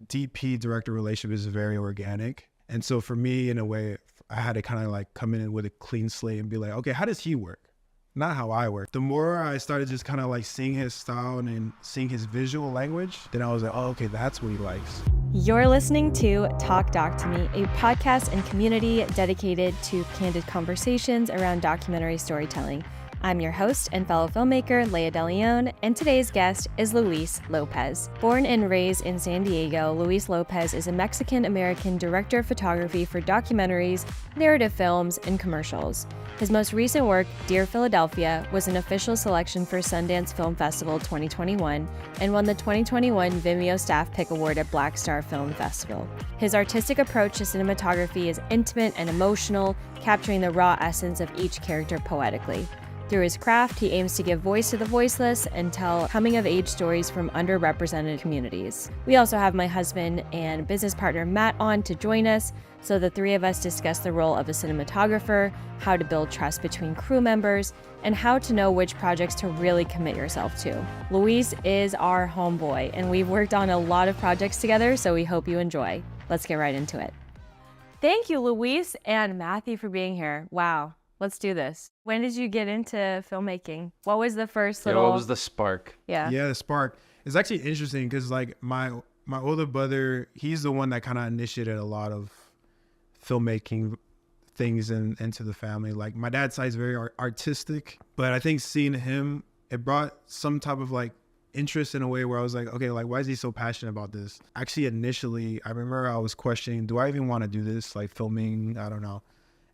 DP director relationship is very organic. And so for me, in a way, I had to kind of like come in with a clean slate and be like, okay, how does he work? Not how I work. The more I started just kind of like seeing his style and seeing his visual language, then I was like, oh, okay, that's what he likes. You're listening to Talk Doc to Me, a podcast and community dedicated to candid conversations around documentary storytelling. I'm your host and fellow filmmaker, Leah de Leon, and today's guest is Luis Lopez. Born and raised in San Diego, Luis Lopez is a Mexican-American director of photography for documentaries, narrative films, and commercials. His most recent work, Dear Philadelphia, was an official selection for Sundance Film Festival 2021 and won the 2021 Vimeo Staff Pick Award at BlackStar Film Festival. His artistic approach to cinematography is intimate and emotional, capturing the raw essence of each character poetically. Through his craft, he aims to give voice to the voiceless and tell coming-of-age stories from underrepresented communities. We also have my husband and business partner Matt on to join us, so the three of us discuss the role of a cinematographer, how to build trust between crew members, and how to know which projects to really commit yourself to. Luis is our homeboy, and we've worked on a lot of projects together, so we hope you enjoy. Let's get right into it. Thank you, Luis and Matthew, for being here. Wow. Let's do this. When did you get into filmmaking? What was the first little... what was the spark? Yeah, the spark. It's actually interesting because like my older brother, he's the one that kind of initiated a lot of filmmaking things into the family. Like my dad's side is very artistic, but I think seeing him, it brought some type of like interest in a way where I was like, okay, like why is he so passionate about this? Actually, initially, I remember I was questioning, do I even want to do this? Like filming, I don't know.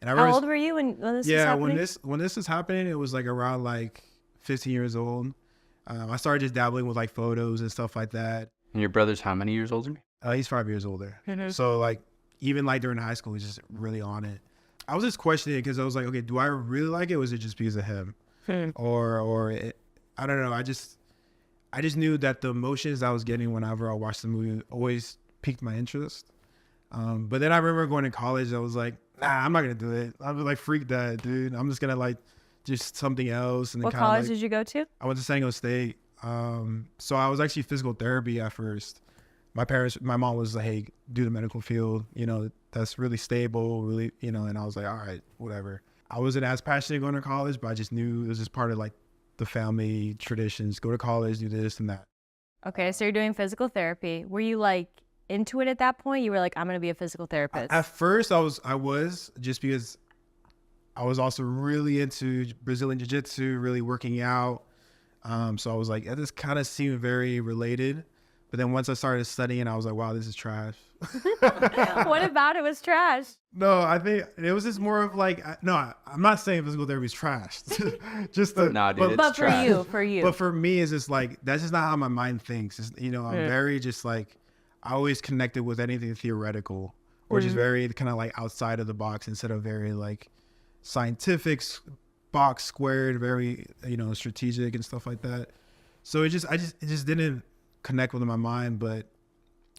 And How old were you when this was happening? Yeah, when this was happening, it was like around like 15 years old. I started just dabbling with like photos and stuff like that. And your brother's how many years older? He's 5 years older. Mm-hmm. So like even like during high school, he's just really on it. I was just questioning it because I was like, okay, do I really like it? Or was it just because of him? I don't know. I just knew that the emotions I was getting whenever I watched the movie always piqued my interest. But then I remember going to college, I was like, nah, I'm not going to do it. I was like, freak that, dude. I'm just going to like, just something else. And what college did you go to? I went to San Diego State. So I was actually physical therapy at first. My mom was like, hey, do the medical field. You know, that's really stable, really, you know, and I was like, all right, whatever. I wasn't as passionate going to college, but I just knew it was just part of like the family traditions, go to college, do this and that. Okay, so you're doing physical therapy. Were you like into it at that point? You were like, I'm going to be a physical therapist. At first I was just because I was also really into Brazilian Jiu-Jitsu, really working out. So I was like, this kind of seemed very related. But then once I started studying, I was like, wow, this is trash. What about it was trash? No, I think it was just more of like, I'm not saying physical therapy is trash. Just the, nah, dude, but for you. But for me, it's just like, that's just not how my mind thinks. It's, you know, I'm very just like, I always connected with anything theoretical or just very kind of like outside of the box instead of very like scientific box squared, very, you know, strategic and stuff like that. So it just didn't connect with my mind. But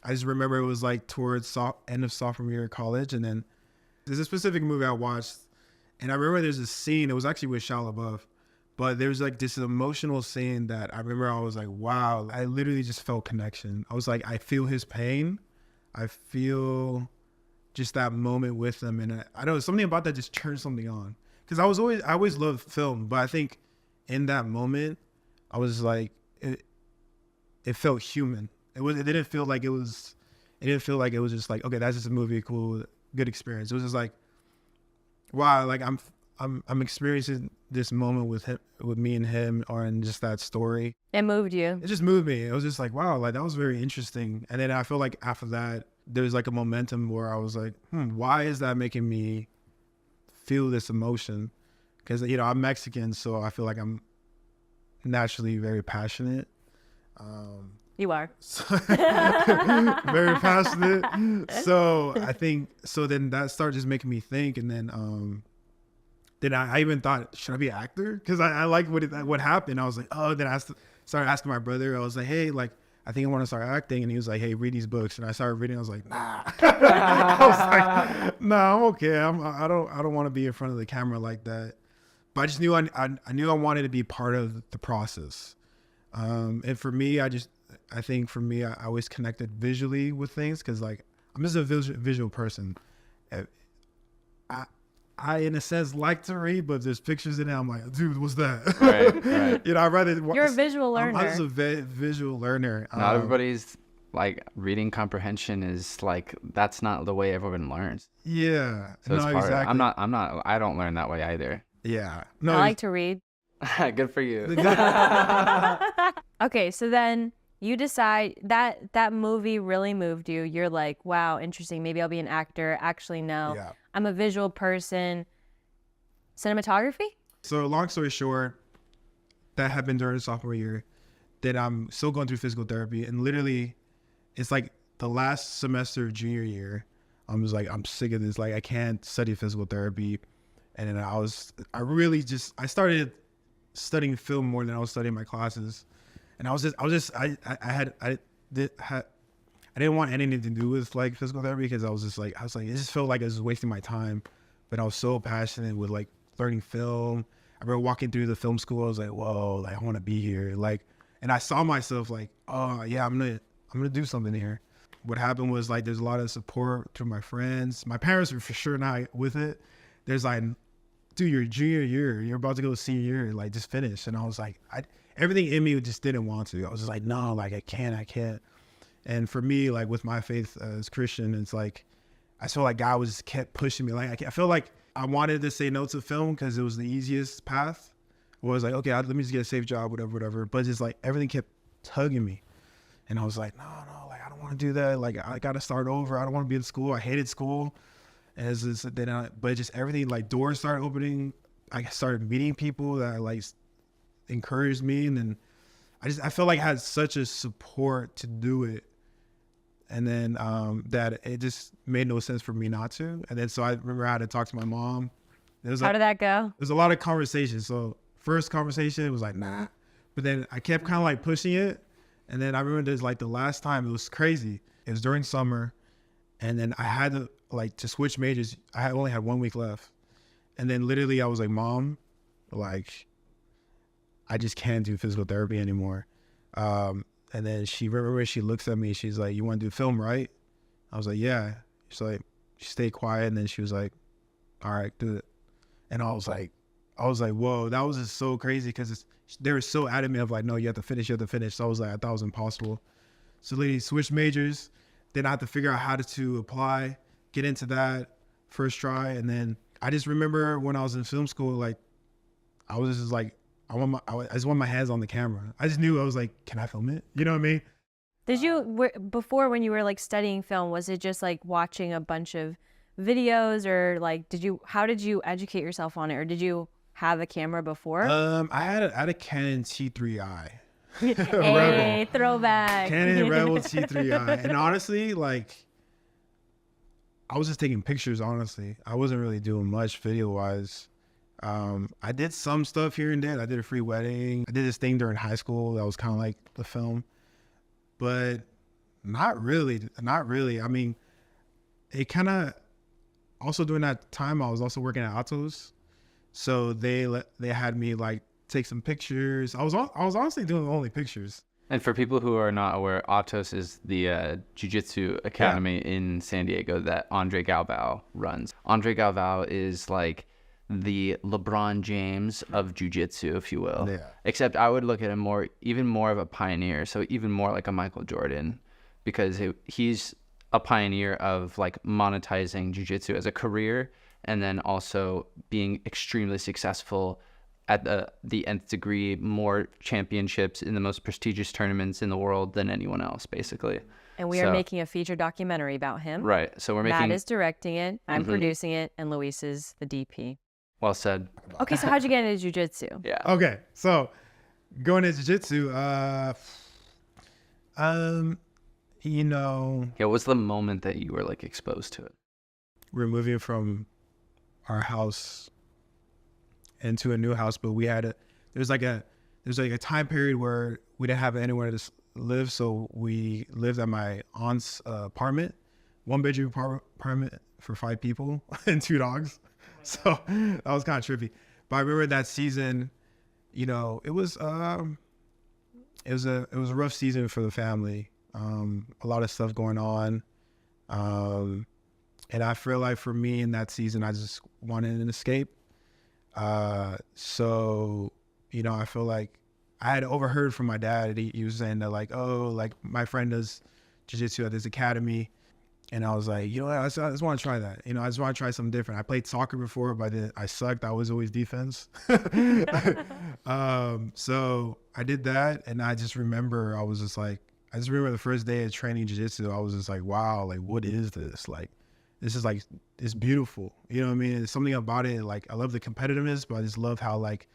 I just remember it was like towards end of sophomore year of college. And then there's a specific movie I watched and I remember there's a scene, it was actually with Shia LaBeouf, but there's like this emotional scene that I remember I was like, wow, I literally just felt connection. I was like, I feel his pain. I feel just that moment with him. And I don't know, something about that just turned something on. Because I always loved film, but I think in that moment, I was like, it felt human. It didn't feel like it was just like, okay, that's just a movie, cool, good experience. It was just like, wow, like I'm experiencing this moment with me and him, or in just that story. It moved you. It just moved me. It was just like, wow, like that was very interesting. And then I feel like after that, there was like a momentum where I was like, why is that making me feel this emotion? Because, you know, I'm Mexican, so I feel like I'm naturally very passionate. You are. Very passionate. So I think, so then that started just making me think. And then I even thought, should I be an actor? Because I like what happened. I was like, oh, then I started asking my brother. I was like, hey, like, I think I want to start acting. And he was like, hey, read these books. And I started reading. I was like, nah. I was like, nah, I'm okay. I don't want to be in front of the camera like that. But I just knew I knew I wanted to be part of the process. And for me, I think for me, I always connected visually with things because like I'm just a visual person. I in a sense like to read, but there's pictures in it. I'm like, dude, what's that? Right. You know, I'd rather. You're a visual learner. I'm just a visual learner. Not everybody's like reading comprehension is like that's not the way everyone learns. Yeah. So it's hard. Exactly. I don't learn that way either. Yeah. No. I like to read. Good for you. Okay, so then you decide that movie really moved you. You're like, wow, interesting. Maybe I'll be an actor. Actually, no. Yeah. I'm a visual person. Cinematography? So long story short, that happened during sophomore year. Then I'm still going through physical therapy, and literally, it's like the last semester of junior year. I'm just like, I'm sick of this. Like, I can't study physical therapy. And then I started studying film more than I was studying my classes. And I didn't want anything to do with like physical therapy because I was like, it just felt like I was wasting my time. But I was so passionate with like learning film. I remember walking through the film school. I was like, whoa, like I want to be here. Like, and I saw myself like, oh yeah, I'm gonna do something here. What happened was like, there's a lot of support through my friends. My parents were for sure not with it. There's like, dude, your junior year, you're about to go senior year, like just finish. And I was like, everything in me just didn't want to. I was just like, no, like I can't. And for me, like with my faith as Christian, it's like, I feel like God was kept pushing me. Like I feel like I wanted to say no to film because it was the easiest path. It was like, okay, let me just get a safe job, whatever. But just like everything kept tugging me. And I was like, no, like I don't want to do that. Like I got to start over. I don't want to be in school. I hated school. But just everything, like doors started opening. I started meeting people that like encouraged me. And then I felt like I had such a support to do it. And then that it just made no sense for me not to. And then so I remember I had to talk to my mom. How did that go? There's a lot of conversations. So first conversation, it was like, nah. But then I kept kind of like pushing it. And then I remember there's like the last time, it was crazy. It was during summer. And then I had to switch majors. I only had 1 week left. And then literally I was like, Mom, like, I just can't do physical therapy anymore. And then she looks at me, she's like, you want to do film, right? I was like, yeah. She's like, she stayed quiet. And then she was like, all right, do it. And I was like, whoa, that was just so crazy because they were so adamant of like, no, you have to finish. So I was like, I thought it was impossible. So literally switched majors. Then I had to figure out how to apply, get into that first try. And then I just remember when I was in film school, like I was just like, I just want my hands on the camera. I just knew, I was like, can I film it? You know what I mean? Did you, before when you were like studying film, was it just like watching a bunch of videos or like, how did you educate yourself on it? Or did you have a camera before? I had a Canon T3i. Hey, throwback. Canon Rebel T3i. And honestly, like, I was just taking pictures, honestly. I wasn't really doing much video-wise. I did some stuff here and there. I did a free wedding. I did this thing during high school that was kind of like the film. But not really. I mean, it kind of, also during that time, I was also working at Atos. So they had me like take some pictures. I was honestly doing only pictures. And for people who are not aware, Atos is the jiu-jitsu academy in San Diego that Andre Galvao runs. Andre Galvao is like the LeBron James of jiu-jitsu, if you will. Yeah. Except I would look at him even more of a pioneer. So even more like a Michael Jordan, because he's a pioneer of like monetizing jiu-jitsu as a career, and then also being extremely successful at the nth degree, more championships in the most prestigious tournaments in the world than anyone else, basically. And we are making a feature documentary about him. Right. So we're making... Matt is directing it, I'm producing it, and Luis is the DP. Well said. Okay, so how'd you get into jiu-jitsu? Yeah. Okay, so going into jiu-jitsu, you know... Yeah, what was the moment that you were like exposed to it? We were moving from our house into a new house, but there's like a time period where we didn't have anywhere to live, so we lived at my aunt's apartment, 1-bedroom apartment for 5 people and 2 dogs. So that was kind of trippy. But I remember that season, you know, it was it was a rough season for the family. A lot of stuff going on. And I feel like for me in that season, I just wanted an escape. So, you know, I feel like I had overheard from my dad. He was saying that like, oh, like my friend does jiu-jitsu at this academy. And I was like, you know what, I just want to try that. You know, I just want to try something different. I played soccer before, but I sucked. I was always defense. So I did that. And I just remember, I just remember the first day of training jiu-jitsu, I was just like, wow, like, what is this? Like, this is like, it's beautiful. You know what I mean? There's something about it. Like, I love the competitiveness, but I just love how like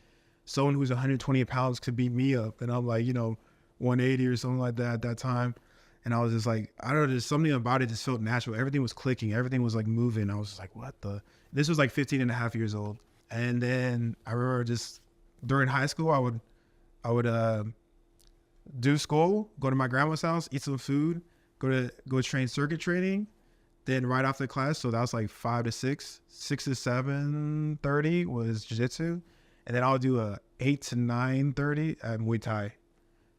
someone who's 120 pounds could beat me up. And I'm like, you know, 180 or something like that at that time. And I was just like, I don't know, there's something about it just felt natural. Everything was clicking. Everything was like moving. I was just like, what the? This was like 15 and a half years old. And then I remember just during high school, I would do school, go to my grandma's house, eat some food, go train circuit training. Then right after class, so that was like 5 to 6, 6 to 7:30 was jiu-jitsu. And then I'll do a 8 to 9:30 at Muay Thai.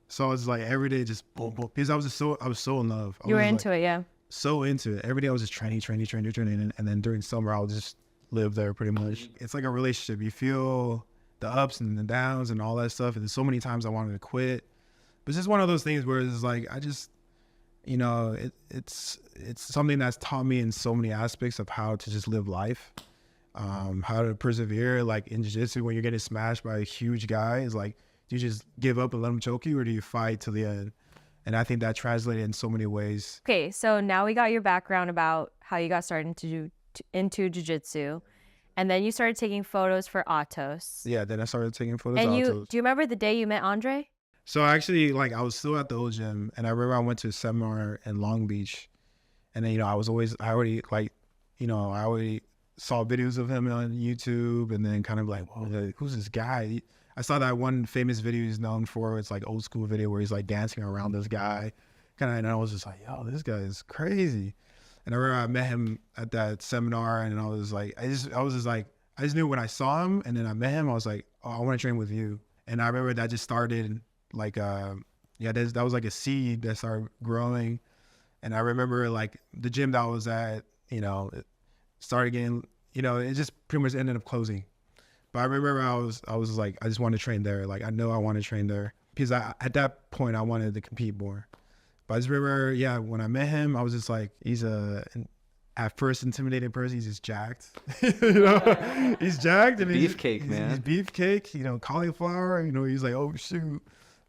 So I was like every day just boom, boom. Because I was so in love. You were into it, yeah. So into it. Every day I was just training. And then during summer, I'll just live there pretty much. It's like a relationship. You feel the ups and the downs and all that stuff. And there's so many times I wanted to quit. But it's just one of those things where it's like, I just, you know, it's something that's taught me in so many aspects of how to just live life, how to persevere. Like in jiu-jitsu, when you're getting smashed by a huge guy, it's like, do you just give up and let him choke you, or do you fight to the end? And I think that translated in so many ways. Okay, so now we got your background about how you got started into jiu-jitsu, and then you started taking photos for Atos. Yeah, then I started taking photos and of do Atos. you remember the day you met Andre? So actually, like, I was still at the old gym, and I remember I went to a seminar in Long Beach, and then, you know, I already saw videos of him on YouTube, and then kind of like, whoa, who's this guy? I saw that one famous video he's known for. It's like old school video where he's like dancing around this guy, and I was just like, yo, this guy is crazy. And I remember I met him at that seminar, and I was like, I just knew when I saw him, and then I met him, I was like, oh, I want to train with you. And I remember that just started like, that was like a seed that started growing. And I remember like the gym that I was at, you know, it started getting, you know, it just pretty much ended up closing. But I remember I was like, I just want to train there. Like, I know I want to train there because at that point I wanted to compete more. But I just remember, yeah, when I met him, I was just like, he's at first intimidating person. He's just jacked, you know, he's jacked. And beefcake, man. He's beefcake, you know, cauliflower, you know, he's like, oh shoot.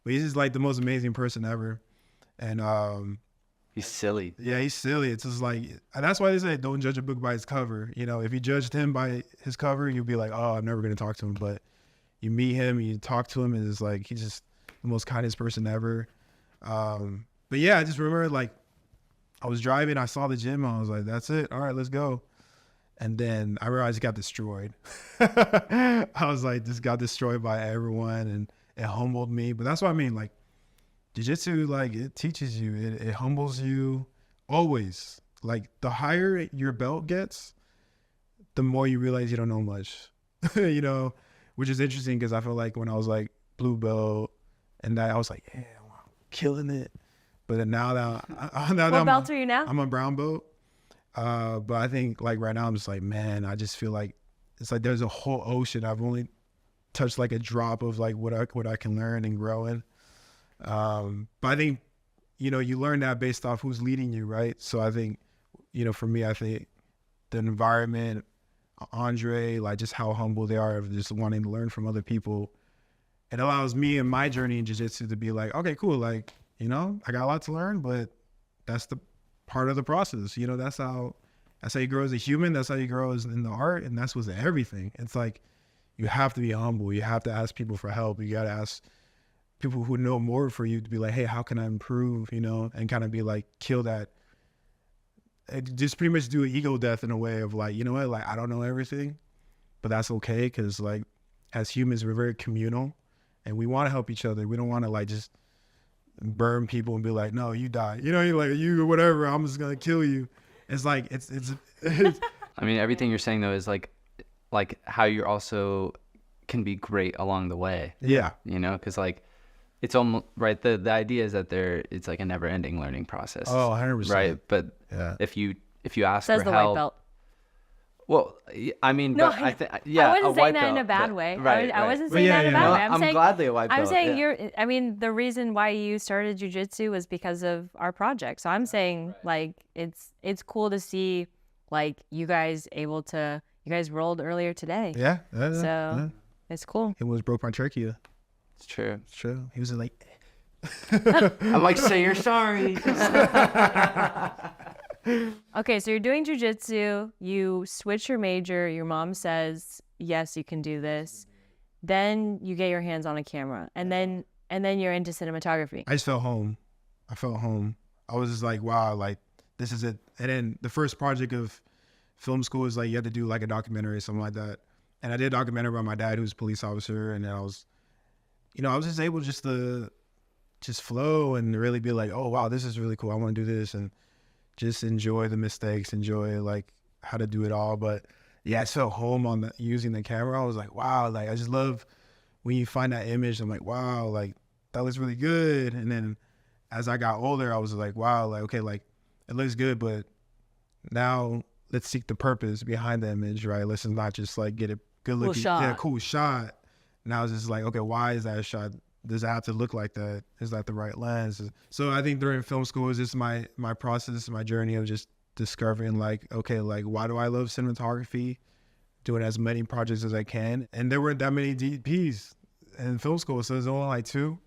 But he's just like the most amazing person ever. And, he's silly. Yeah, he's silly. It's just like, that's why they say don't judge a book by its cover. You know, if you judged him by his cover, you'd be like, oh, I'm never going to talk to him. But you meet him, you talk to him, and it's like, he's just the most kindest person ever. But yeah, I just remember like I was driving, I saw the gym, I was like, that's it. All right, let's go. And then I realized it got destroyed. I was like, this got destroyed by everyone, and it humbled me. But that's what I mean, like, jiu-jitsu, like, it teaches you, it humbles you always. Like, the higher your belt gets, the more you realize you don't know much, you know, which is interesting because I feel like when I was like blue belt and that, I was like, yeah, I'm killing it. But then now that what belt are you now? I'm a brown belt. But I think like right now I'm just like, man, I just feel like it's like there's a whole ocean. I've only touched like a drop of like what I can learn and grow in. But I think, you know, you learn that based off who's leading you, right? So I think, you know, for me, I think the environment, Andre, like just how humble they are of just wanting to learn from other people. It allows me in my journey in jiu-jitsu to be like, okay, cool. Like, you know, I got a lot to learn, but that's the part of the process. You know, that's how you grow as a human. That's how you grow as in the art. And that's with everything. It's like, you have to be humble. You have to ask people for help. You got to ask people who know more for you to be like, hey, how can I improve? You know, and kind of be like, kill that. Just pretty much do an ego death in a way of like, you know what, like, I don't know everything, but that's okay. Cause like as humans, we're very communal and we want to help each other. We don't want to like just burn people and be like, no, you die. You know, you're like, you whatever, I'm just going to kill you. It's like, it's I mean, everything you're saying though is like how you're also can be great along the way. Yeah. You know, cause like it's almost right. The idea is that it's like a never ending learning process. Oh, 100%. Right. But Yeah. if you ask Says for the help, white belt. well, I mean, No, but I think, yeah, I a wasn't white saying that in a belt, bad but- way. Right. I right. wasn't But saying yeah, that in a yeah. bad No, way. I'm saying, gladly a white belt. I'm saying yeah. I mean, the reason why you started jujitsu was because of our project. So I'm saying like it's cool to see like you guys rolled earlier today. Yeah. So it's cool. It was broke my trachea. It's true. It's true. He was like, I'm like, say you're sorry. Okay, so you're doing jujitsu. You switch your major. Your mom says yes, you can do this. Then you get your hands on a camera, and then you're into cinematography. I just felt home. I felt home. I was just like, wow, like this is it. And then the first project of film school is like you have to do like a documentary or something like that. And I did a documentary about my dad, who's a police officer, and I was just able to flow and really be like, oh wow, this is really cool. I want to do this and just enjoy the mistakes, enjoy like how to do it all. But yeah, I felt home on using the camera. I was like, wow, like I just love when you find that image. I'm like, wow, like that looks really good. And then as I got older, I was like, wow, like, okay, like it looks good, but now let's seek the purpose behind the image, right? Let's not just like get a good looking, cool shot. Now it's just like, okay, why is that a shot? Does it have to look like that? Is that the right lens? So I think during film school is just my process, my journey of just discovering like, okay, like why do I love cinematography? Doing as many projects as I can. And there weren't that many DPs in film school, so there's only like 2.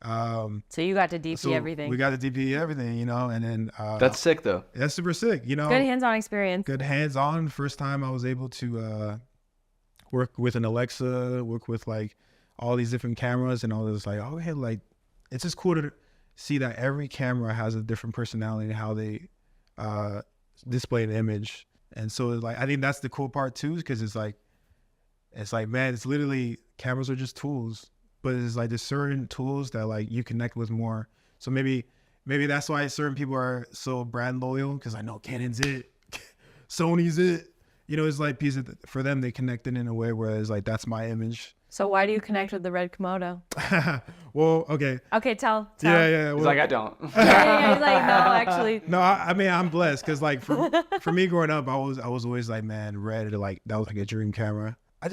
So you got to DP everything. We got to DP everything, and then That's sick though. that's super sick, Good hands-on experience. Good hands-on. First time I was able to work with an Alexa, work with like all these different cameras, and all this like, oh, hey, like it's just cool to see that every camera has a different personality and how they display an image. And so like I think that's the cool part too, because it's like man, it's literally cameras are just tools, but it's like there's certain tools that like you connect with more. So maybe that's why certain people are so brand loyal, because I know Canon's it, Sony's it. It's like for them they connected in a way where it's like that's my image. So why do you connect with the red Komodo? Well, okay. Okay, tell. Yeah. Well, He's like, I don't. Yeah, he's like, no, actually. No, I mean I'm blessed because like for me growing up, I was always like, man, red, like that was like a dream camera. I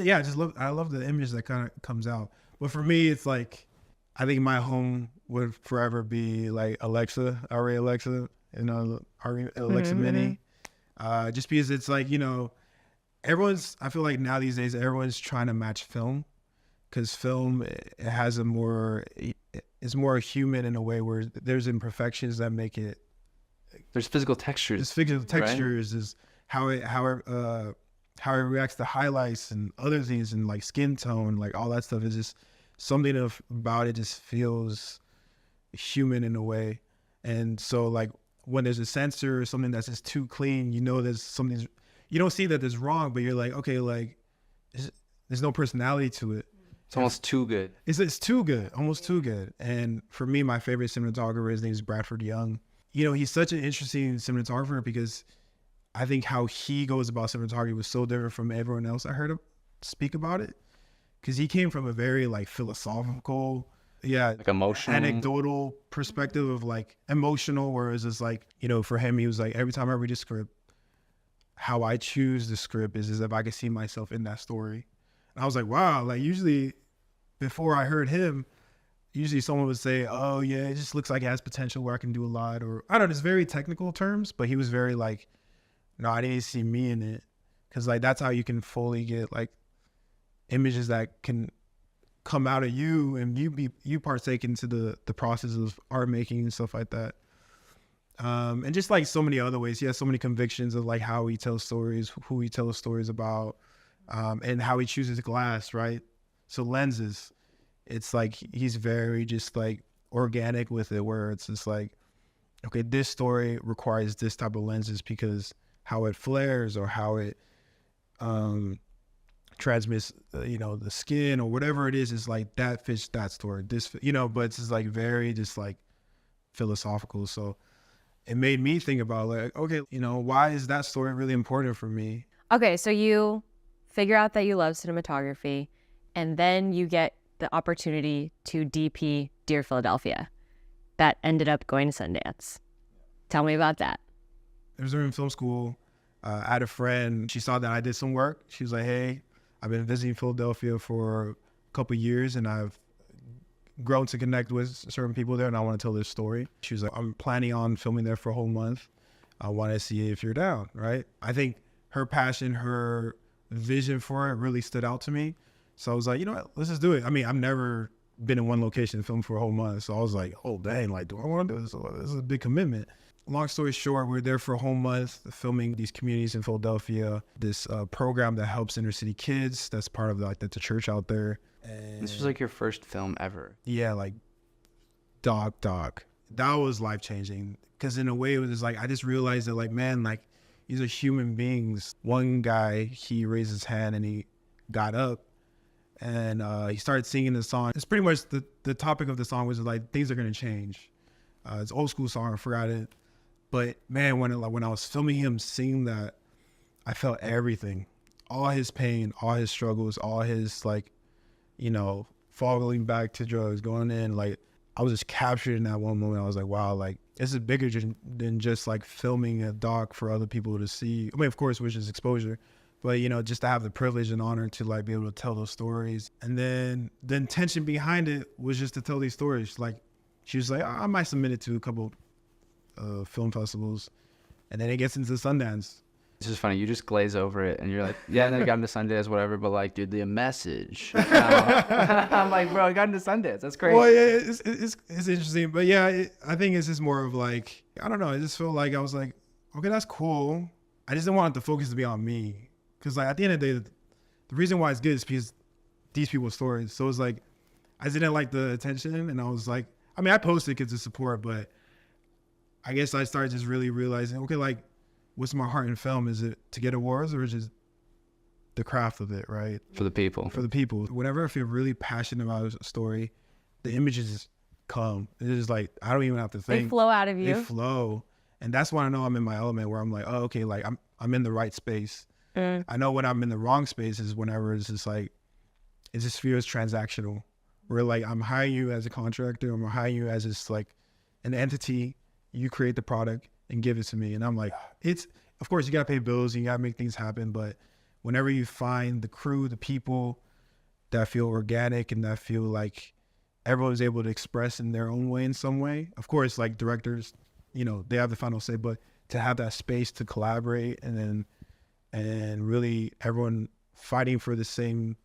love the image that kind of comes out. But for me, it's like I think my home would forever be like Alexa, Ari Alexa, Ari Alexa Mini. Just because it's like I feel like now these days everyone's trying to match film, because film it has it's more human in a way where there's imperfections that make it. There's physical textures. There's physical textures, right? Is how it reacts to highlights and other things, and like skin tone, like all that stuff is just something about it just feels human in a way. And so like when there's a sensor or something that's just too clean, there's something. You don't see that there's wrong, but you're like, okay, like there's no personality to it. It's almost too good. It's too good, almost too good. And for me, my favorite cinematographer, his name is Bradford Young. He's such an interesting cinematographer because I think how he goes about cinematography was so different from everyone else I heard him speak about it. Because he came from a very like philosophical, like emotional, anecdotal perspective of like emotional, whereas it's like, for him, he was like, every time I read a script, how I choose the script is as if I could see myself in that story. And I was like, wow, like usually before I heard him, someone would say, oh yeah, it just looks like it has potential where I can do a lot, or I don't know, it's very technical terms, but he was very like, no, I didn't see me in it. Cause like, that's how you can fully get like images that can come out of you and you partake into the process of art making and stuff like that. And just like so many other ways, he has so many convictions of like how he tells stories, who he tells stories about, and how he chooses glass, right? So lenses, it's like he's very just like organic with it, where it's just like, okay, this story requires this type of lenses because how it flares or how it transmits, the skin or whatever it is like that fits that story. This, but it's just like very just like philosophical. So it made me think about like, okay, why is that story really important for me? Okay, so you figure out that you love cinematography, and then you get the opportunity to DP Dear Philadelphia that ended up going to Sundance. Tell me about that. It was during film school. I had a friend. She saw that I did some work. She was like, hey, I've been visiting Philadelphia for a couple of years and I've grown to connect with certain people there and I want to tell this story. She was like, I'm planning on filming there for a whole month. I want to see if you're down, right? I think her passion, her vision for it really stood out to me. So I was like, you know what, let's just do it. I mean, I've never been in one location and filmed for a whole month. So I was like, oh, dang, like, do I want to do this? This is a big commitment. Long story short, we were there for a whole month filming these communities in Philadelphia, this program that helps inner city kids. That's part of the church out there. And this was like your first film ever. Yeah, like Dog. That was life-changing because in a way it was just like, I just realized that like, man, like these are human beings. One guy, he raised his hand and he got up and he started singing the song. It's pretty much the topic of the song was like, things are going to change. It's an old school song, I forgot it. But man, when I was filming him sing that, I felt everything, all his pain, all his struggles, all his like, you know, falling back to drugs, going in, like I was just captured in that one moment. I was like, wow, like this is bigger than just like filming a doc for other people to see. I mean, of course, which is exposure, but you know, just to have the privilege and honor to like be able to tell those stories. And then the intention behind it was just to tell these stories. Like she was like, I might submit it to a couple film festivals, and then it gets into Sundance. This is funny. You just glaze over it, and you're like, "Yeah, and then I got into Sundance, whatever." But like, dude, the message. I'm like, bro, I got into Sundance. That's crazy. Well, yeah, it's interesting, but yeah, I think it's just more of like, I don't know. I just feel like I was like, okay, that's cool. I just didn't want the focus to be on me, because like at the end of the day, the reason why it's good is because these people's stories. So it's like, I just didn't like the attention, and I was like, I mean, I posted because of support, but I guess I started just really realizing, okay, like, what's my heart in film? Is it to get awards or just the craft of it, right? For the people. For the people. Whenever I feel really passionate about a story, the images come. It's just like, I don't even have to think. They flow out of you. They flow. And that's when I know I'm in my element, where I'm like, oh, okay, like I'm in the right space. I know when I'm in the wrong space is whenever it's just like, it just feels transactional. Where like, I'm hiring you as a contractor, I'm hiring you as just like an entity. You create the product and give it to me. And I'm like, of course you gotta pay bills and you gotta make things happen. But whenever you find the crew, the people that feel organic and that feel like everyone's able to express in their own way in some way, of course, like directors, you know, they have the final say, but to have that space to collaborate and really everyone fighting for the same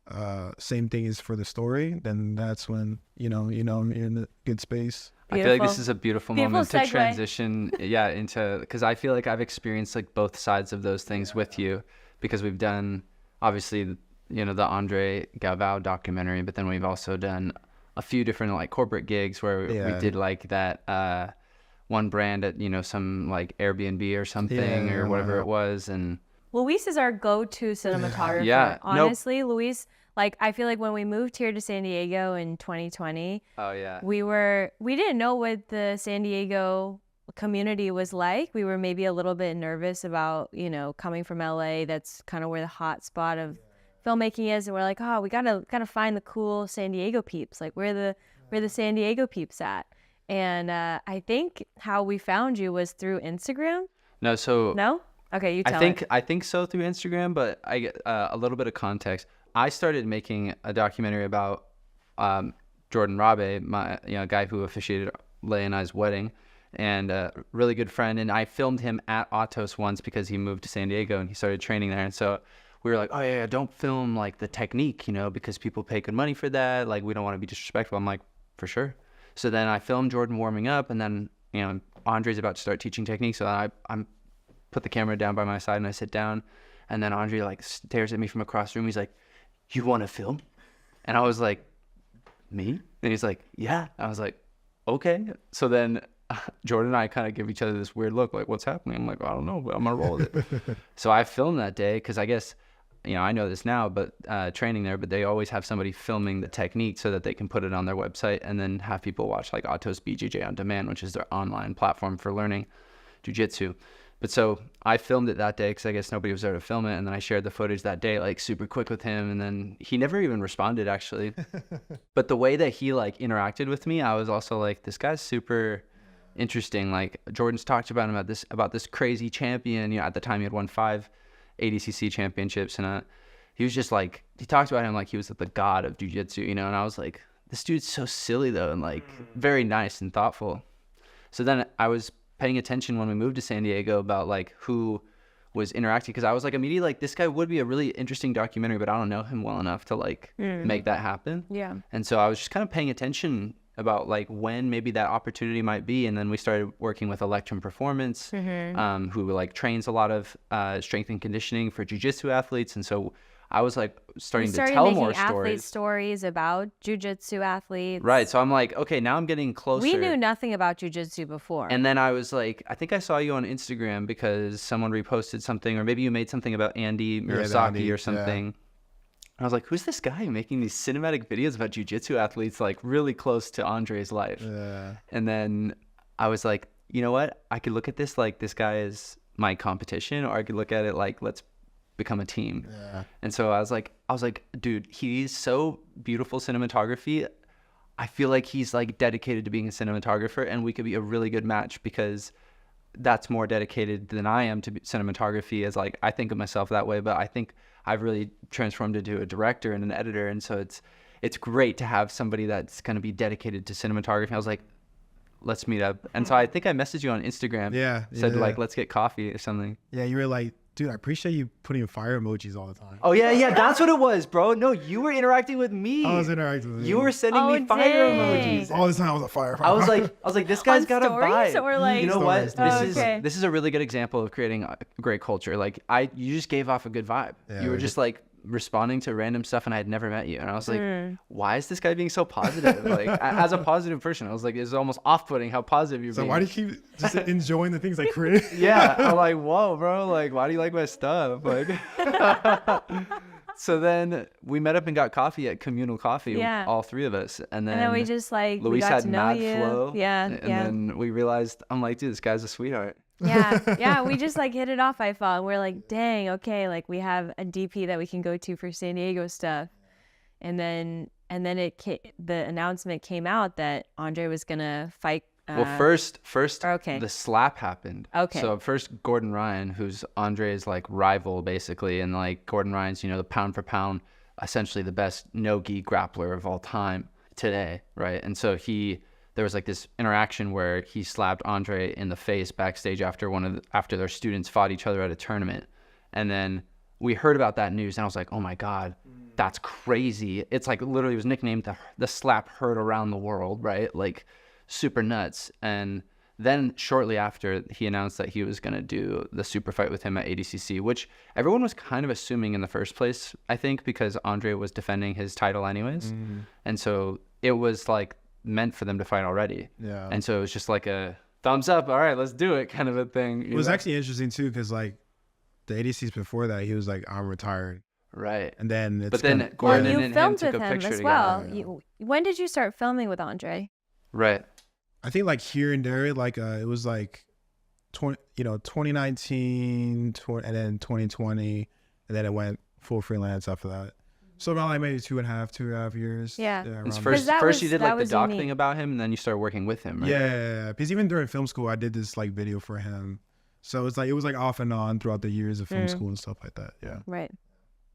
thing as for the story, then that's when, you know, you're in a good space. Beautiful. I feel like this is a beautiful moment to segue. transition, into, because I feel like I've experienced like both sides of those things with you, because we've done obviously, you know, the Andre Galvao documentary, but then we've also done a few different like corporate gigs where we did like that one brand at, you know, some like Airbnb or something or whatever it was. And Luis is our go-to cinematographer. Yeah. Honestly, Luis, like I feel like when we moved here to San Diego in 2020, we didn't know what the San Diego community was like. We were maybe a little bit nervous about, you know, coming from LA. That's kind of where the hot spot of filmmaking is, and we're like, oh, we gotta find the cool San Diego peeps. Like where the San Diego peeps at. And I think how we found you was through Instagram. No? Okay, you tell it. I think so, through Instagram, but I get a little bit of context. I started making a documentary about Jordan Rabe, my guy who officiated Leah and I's wedding, and a really good friend. And I filmed him at Autos once because he moved to San Diego and he started training there. And so we were like, oh yeah, don't film like the technique, you know, because people pay good money for that. Like we don't want to be disrespectful. I'm like, for sure. So then I filmed Jordan warming up, and then, you know, Andre's about to start teaching technique. So I'm put the camera down by my side and I sit down, and then Andre like stares at me from across the room. He's like, you want to film? And I was like, me? And he's like, yeah. I was like, okay. So then Jordan and I kind of give each other this weird look, like, what's happening? I'm like, I don't know, but I'm gonna roll with it. So I filmed that day because I guess, you know, I know this now, but training there, but they always have somebody filming the technique so that they can put it on their website and then have people watch like Autos BJJ on demand, which is their online platform for learning jiu-jitsu. But so I filmed it that day because I guess nobody was there to film it. And then I shared the footage that day, like super quick with him. And then he never even responded, actually. But the way that he like interacted with me, I was also like, this guy's super interesting. Like Jordan's talked about him about this crazy champion. You know, at the time he had won 5 ADCC championships. And he was just like, he talked about him like he was the god of jiu-jitsu, you know? And I was like, this dude's so silly though, and like very nice and thoughtful. So then I was paying attention when we moved to San Diego about like who was interacting, because I was like immediately like, this guy would be a really interesting documentary, but I don't know him well enough to like make that happen. Yeah. And so I was just kind of paying attention about like when maybe that opportunity might be. And then we started working with Electrum Performance, who like trains a lot of strength and conditioning for jiu-jitsu athletes. And so I was like starting to tell more stories about jiu-jitsu athletes. Right. So I'm like, okay, now I'm getting closer. We knew nothing about jiu-jitsu before. And then I was like, I think I saw you on Instagram because someone reposted something, or maybe you made something about Andy Murasaki or something. Yeah. I was like, who's this guy making these cinematic videos about jiu-jitsu athletes, like really close to Andre's life? Yeah. And then I was like, you know what? I could look at this like this guy is my competition, or I could look at it like let's become a team. Yeah. And so I was like, dude, he's so beautiful cinematography. I feel like he's like dedicated to being a cinematographer, and we could be a really good match because that's more dedicated than I am to cinematography. As like, I think of myself that way, but I think I've really transformed into a director and an editor. And so it's great to have somebody that's going to be dedicated to cinematography. I was like, let's meet up. And so I think I messaged you on Instagram. Said like, let's get coffee or something. Yeah. You were like, dude, I appreciate you putting fire emojis all the time. Oh, yeah, that's what it was, bro. No, you were interacting with me. I was interacting with you. You were sending me fire emojis. All the time I was a fire. I was like, this guy's got a vibe. Or like, you know what? Stories. This is a really good example of creating a great culture. Like, you just gave off a good vibe. Yeah, you were just like responding to random stuff, and I had never met you, and I was like, why is this guy being so positive? Like, as a positive person, I was like, it's almost off-putting how positive you're being. So why do you keep just enjoying the things I create? Yeah, I'm like, whoa, bro, like, why do you like my stuff? Like, so then we met up and got coffee at Communal Coffee, all 3 of us, and then we just like Luis had mad flow, and then we realized, I'm like, dude, this guy's a sweetheart. Yeah, we just like hit it off, I thought. We're like, dang, okay, like we have a DP that we can go to for San Diego stuff. And then the announcement came out that Andre was gonna fight. Well, first the slap happened. Okay. So first Gordon Ryan, who's Andre's like rival basically, and like Gordon Ryan's, you know, the pound for pound, essentially the best no-gi grappler of all time today, right? And so there was like this interaction where he slapped Andre in the face backstage after their students fought each other at a tournament. And then we heard about that news, and I was like, oh my God, that's crazy. It's like literally was nicknamed the slap heard around the world, right? Like super nuts. And then shortly after, he announced that he was going to do the super fight with him at ADCC, which everyone was kind of assuming in the first place, I think, because Andre was defending his title anyways. And so it was like meant for them to fight already. Yeah. And so it was just like a thumbs up, all right, let's do it kind of a thing. It was actually interesting too, because like the ADCs before that, he was like, I'm retired. Right. And then Gordon you filmed with him as well. Yeah. When did you start filming with Andre? Right. I think like here and there, like it was like 2019 and then 2020, and then it went full freelance after that. So about like maybe 2.5 years. Yeah. First you did like the doc thing about him, and then you started working with him, right? Yeah. Because even during film school, I did this like video for him. So it was like off and on throughout the years of film school and stuff like that. Yeah. Right.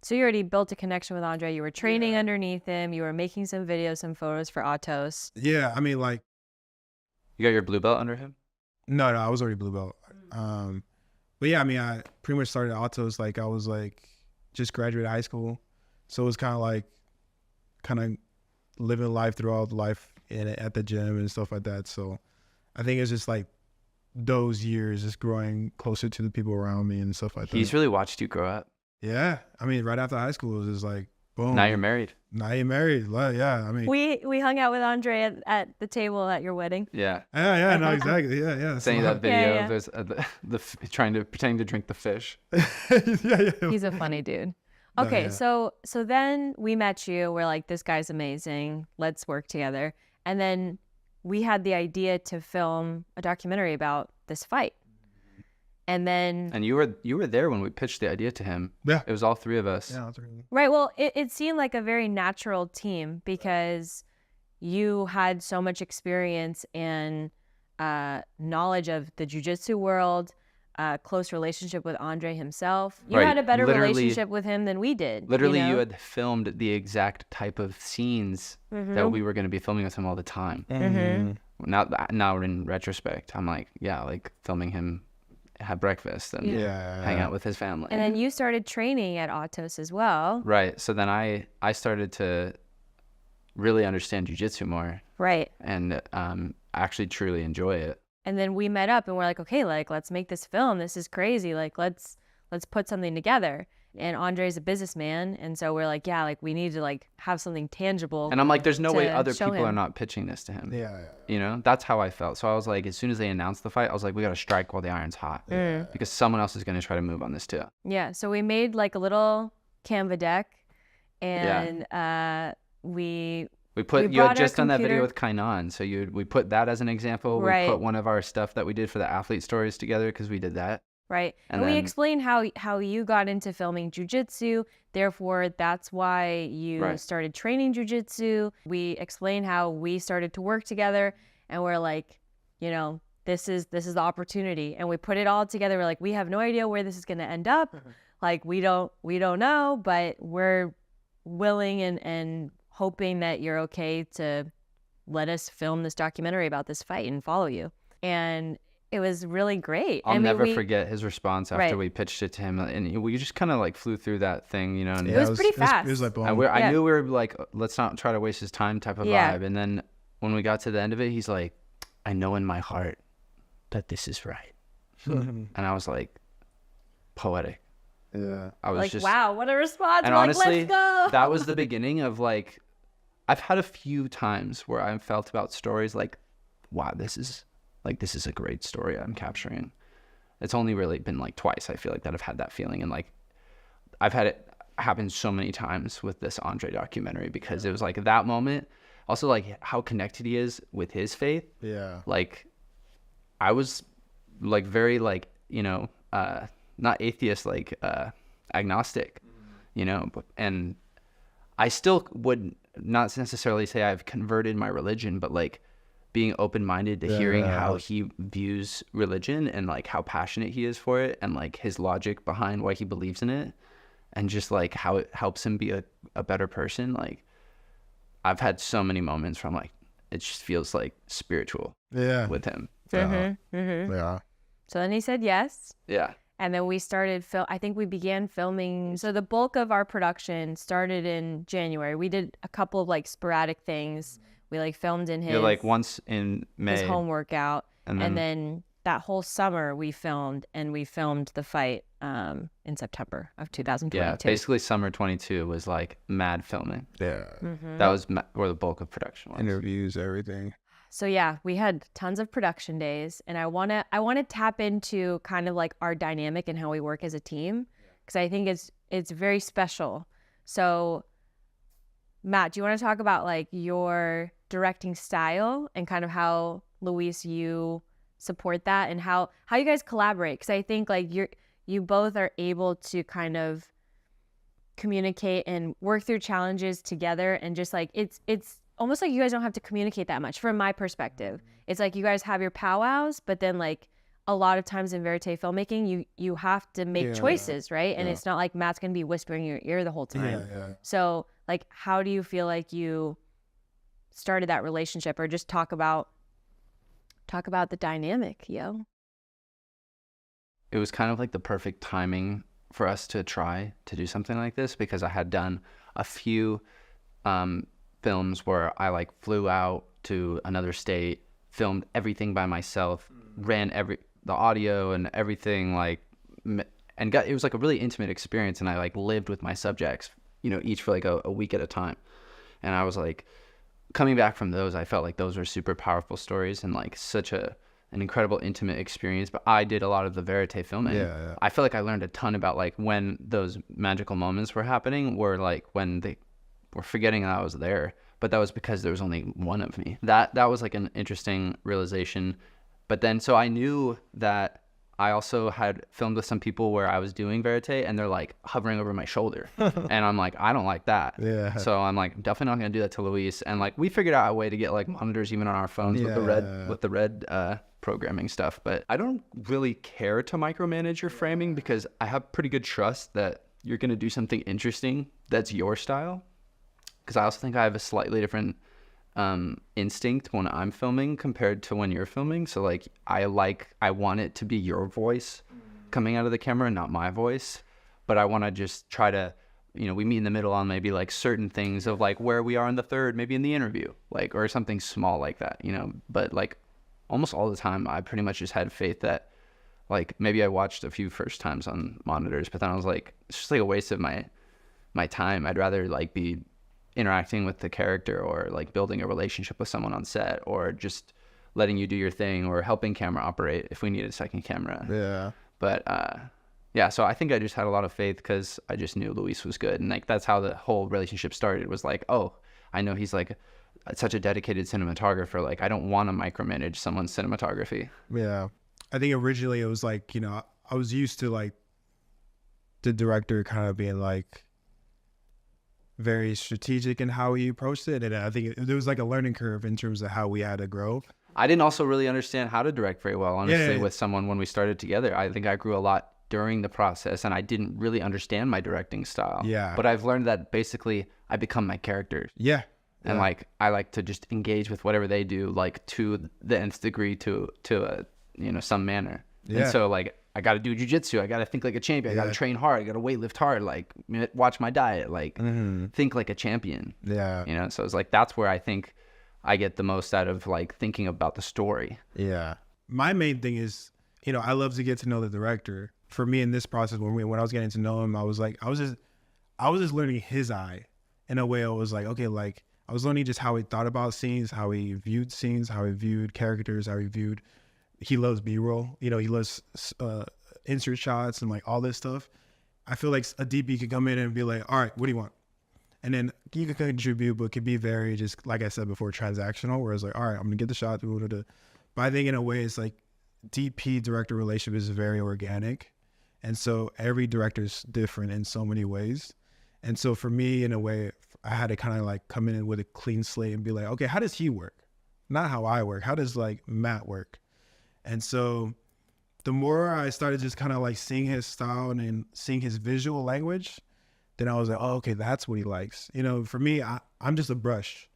So you already built a connection with Andre. You were training underneath him. You were making some videos, some photos for Autos. Yeah. I mean, like. You got your blue belt under him? No, I was already blue belt. But yeah, I mean, I pretty much started Autos like I was like just graduated high school. So it was kind of living life throughout life at the gym and stuff like that. So I think it's just like those years just growing closer to the people around me and stuff like that. He's really watched you grow up. Yeah. I mean, right after high school, it was just like, boom. Now you're married. Yeah. I mean, we hung out with Andre at the table at your wedding. Yeah. Yeah. No, exactly. Yeah. Saying that video of the pretending to drink the fish. Yeah. He's a funny dude. Okay, so then we met you. We're like, this guy's amazing. Let's work together. And then we had the idea to film a documentary about this fight. And then And you were there when we pitched the idea to him. Yeah. It was all three of us. Yeah, that's really... right, well, it seemed like a very natural team because you had so much experience and knowledge of the jiu-jitsu world, close relationship with Andre himself. You Right. had a better Literally- relationship with him than we did. Literally, you know? you had filmed the exact type of scenes that we were going to be filming with him all the time. Now in retrospect, I'm like, yeah, like filming him have breakfast and hang out with his family. And then you started training at Autos as well. Right. So then I started to really understand jiu-jitsu more. Right. And actually truly enjoy it. And then we met up and we're like, okay, like, let's make this film. This is crazy. Like, let's put something together. And Andre's a businessman. And so we're like, yeah, like we need to like have something tangible. And I'm like, there's no way to other show people are him. not pitching this to him. Yeah. You know, that's how I felt. So I was like, as soon as they announced the fight, I was like, we got to strike while the iron's hot because someone else is going to try to move on this too. Yeah. So we made like a little Canva deck and we put, you brought had our just done that video computer- with Kainan. So we put that as an example. Right. We put one of our stuff that we did for the athlete stories together because we did that. right. And And we then- explained how you got into filming jujitsu. Therefore, that's why you started training jujitsu. We explained how we started to work together, and we're like, you know, this is the opportunity. And we put it all together. We're like, we have no idea where this is going to end up. Like we don't know, but we're willing and hoping that you're okay to let us film this documentary about this fight and follow you. And it was really great. I'll I mean, never we- forget his response after we pitched it to him. And we just kind of like flew through that thing, you know. And It was pretty fast. It was like, boom. I knew we were like, let's not try to waste his time type of vibe. And then when we got to the end of it, he's like, I know in my heart that this is right. And I was like, poetic. Yeah. I was like, just, wow, what a response. and We're honestly, like, let's go. that was the beginning of like, I've had a few times where I've felt about stories like, wow, this is a great story I'm capturing. It's only really been like twice, I feel like, that I've had that feeling. And like, I've had it happen so many times with this Andre documentary because it was like that moment. Also, like how connected he is with his faith. Yeah. Like, I was like very like, you know, not atheist, like agnostic, you know, and I still would not necessarily say I've converted my religion, but like being open-minded to hearing how he views religion and like how passionate he is for it and like his logic behind why he believes in it and just like how it helps him be a better person. Like I've had so many moments where I'm like, it just feels like spiritual with him. Yeah. So then he said yes. Yeah. And then we started I think we began filming. So the bulk of our production started in January. We did a couple of like sporadic things. We like filmed in his like once in May. his home workout. And then that whole summer we filmed the fight in September of 2022. Yeah, basically summer 22 was like mad filming. Yeah. That was where the bulk of production was. Interviews, everything. So yeah, we had tons of production days, and I want to tap into kind of like our dynamic and how we work as a team, because I think it's very special. So Matt, do you want to talk about like your directing style and kind of how, Luis, you support that and how you guys collaborate? Because I think like you both are able to kind of communicate and work through challenges together, and just like it's almost like you guys don't have to communicate that much from my perspective. It's like you guys have your powwows, but then like a lot of times in verite filmmaking, you have to make choices, right? And it's not like Matt's gonna be whispering in your ear the whole time. Yeah. So like, how do you feel like you started that relationship, or just talk about the dynamic, yo? It was kind of like the perfect timing for us to try to do something like this, because I had done a few films where I like flew out to another state, filmed everything by myself, ran the audio and everything, like, and it was like a really intimate experience, and I like lived with my subjects, you know, each for like a week at a time. And I was like, coming back from those, I felt like those were super powerful stories and like such an incredible intimate experience. But I did a lot of the verite filming. Yeah. I feel like I learned a ton about like when those magical moments were happening, were like when they were forgetting that I was there, but that was because there was only one of me. That was like an interesting realization. But then, so I knew that I also had filmed with some people where I was doing verite and they're like hovering over my shoulder. And I'm like, I don't like that. Yeah. So I'm like, definitely not going to do that to Luis. And like, we figured out a way to get like monitors even on our phones with the red programming stuff. But I don't really care to micromanage your framing because I have pretty good trust that you're going to do something interesting that's your style. Because I also think I have a slightly different instinct when I'm filming compared to when you're filming. So like I want it to be your voice coming out of the camera, not my voice. But I want to just try to, you know, we meet in the middle on maybe like certain things of like where we are in the third, maybe in the interview, like, or something small like that, you know. But like almost all the time I pretty much just had faith that like maybe I watched a few first times on monitors, but then I was like, it's just like a waste of my time. I'd rather like be interacting with the character or like building a relationship with someone on set or just letting you do your thing or helping camera operate if we need a second camera. Yeah. But yeah, so I think I just had a lot of faith because I just knew Luis was good. And like that's how the whole relationship started, was like, oh, I know he's like such a dedicated cinematographer. Like I don't want to micromanage someone's cinematography. Yeah. I think originally it was like, you know, I was used to like the director kind of being like very strategic in how he approached it, and I think there was like a learning curve in terms of how we had to grow. I didn't also really understand how to direct very well, honestly, with someone when we started together. I think I grew a lot during the process, and I didn't really understand my directing style. Yeah. But I've learned that basically I become my characters. Yeah. And like I like to just engage with whatever they do, like to the nth degree, to a, you know, some manner. Yeah. And so like I got to do jujitsu. I got to think like a champion. I got to train hard. I got to weight lift hard. Like watch my diet. Like think like a champion. Yeah. You know, so it's like that's where I think I get the most out of like thinking about the story. Yeah. My main thing is, you know, I love to get to know the director. For me in this process, when I was getting to know him, I was just learning his eye. In a way, I was like, okay, like I was learning just how he thought about scenes, how he viewed scenes, how he viewed characters, how he viewed. He loves B-roll, you know, he loves insert shots and like all this stuff. I feel like a DP could come in and be like, all right, what do you want? And then you could contribute, but it could be very just, like I said before, transactional, where it's like, all right, I'm going to get the shot. But I think in a way, it's like DP-director relationship is very organic. And so every director is different in so many ways. And so for me, in a way, I had to kind of like come in with a clean slate and be like, okay, how does he work? Not how I work. How does like Matt work? And so the more I started just kind of like seeing his style and then seeing his visual language, then I was like, oh, okay, that's what he likes. You know, for me, I'm just a brush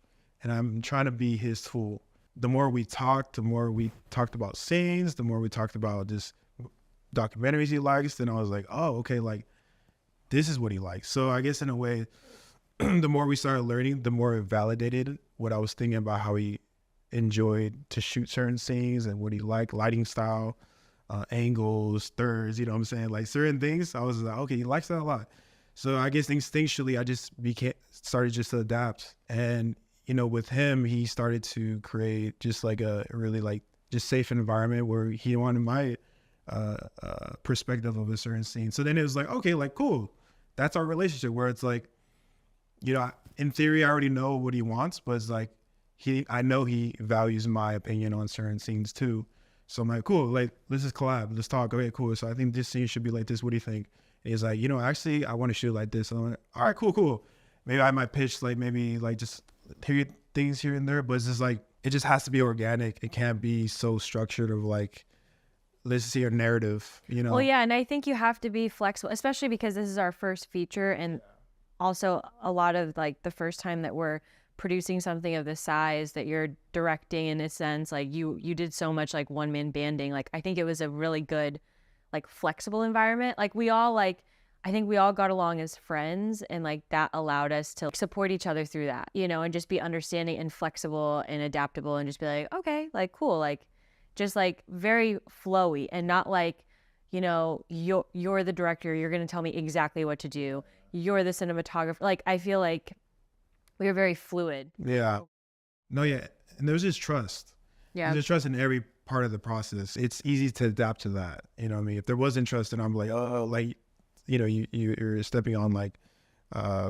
and I'm trying to be his tool. The more we talked about scenes, the more we talked about just documentaries he likes, then I was like, oh, okay, like this is what he likes. So I guess in a way, the more we started learning, the more it validated what I was thinking about how he enjoyed to shoot certain scenes and what he liked, lighting style, angles, thirds, you know what I'm saying? Like certain things, I was like, okay, he likes that a lot. So I guess instinctually, I just started just to adapt. And, you know, with him, he started to create just like a really like just safe environment where he wanted my perspective of a certain scene. So then it was like, okay, like, cool. That's our relationship where it's like, you know, in theory, I already know what he wants, but it's like, I know he values my opinion on certain scenes too. So I'm like, cool, like, let's just collab. Let's talk. Okay, cool. So I think this scene should be like this. What do you think? And he's like, you know, actually, I want to shoot like this. And I'm like, all right, cool. Maybe I might pitch like maybe like just things here and there, but it's just like, it just has to be organic. It can't be so structured of like, let's see a narrative, you know? Well, yeah, and I think you have to be flexible, especially because this is our first feature and also a lot of like the first time that we're producing something of this size that you're directing in a sense. Like you did so much like one-man banding. Like I think it was a really good like flexible environment. Like I think we all got along as friends, and like that allowed us to support each other through that, you know, and just be understanding and flexible and adaptable and just be like, okay, like cool, like just like very flowy and not like, you know, you're the director, you're going to tell me exactly what to do. You're the cinematographer. Like I feel like we were very fluid. Yeah. No, yeah. And there's just trust. Yeah. There's trust in every part of the process. It's easy to adapt to that. You know what I mean? If there wasn't trust, then I'm like, oh, like, you know, you're stepping on like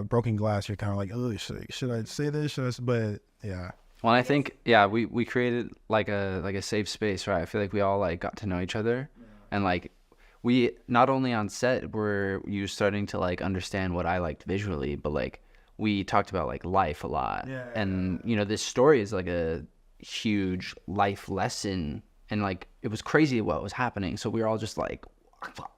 broken glass. You're kind of like, oh, should I say this? But yeah. Well, I think, yeah, we created like a safe space, right? I feel like we all like got to know each other. And like, we not only on set were you starting to like understand what I liked visually, but like we talked about like life a lot. And you know, this story is like a huge life lesson, and like it was crazy what was happening. So we were all just like,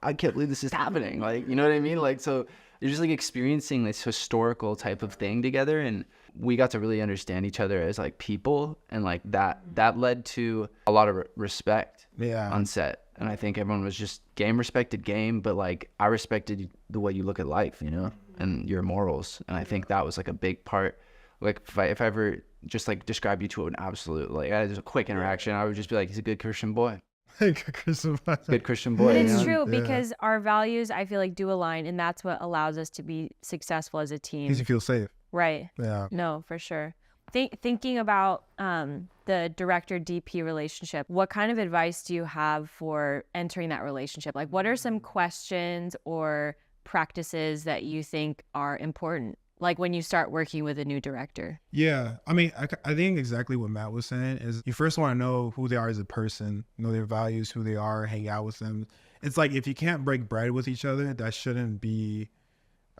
I can't believe this is happening. Like, you know what I mean? Like, so you're just like experiencing this historical type of thing together, and we got to really understand each other as like people, and like that led to a lot of respect on set. And I think everyone was just respected game, but like I respected the way you look at life, you know, and your morals. And I think that was like a big part. Like if I ever just like describe you to an absolute, like just a quick interaction, I would just be like, he's a good Christian boy. Good Christian boy. But it's true because our values, I feel like, do align, and that's what allows us to be successful as a team. Makes you feel safe. Right. Yeah. No, for sure. Thinking about the director-DP relationship, what kind of advice do you have for entering that relationship? Like, what are some questions or practices that you think are important? Like when you start working with a new director? Yeah. I mean, I think exactly what Matt was saying is you first want to know who they are as a person, know their values, who they are, hang out with them. It's like if you can't break bread with each other, that shouldn't be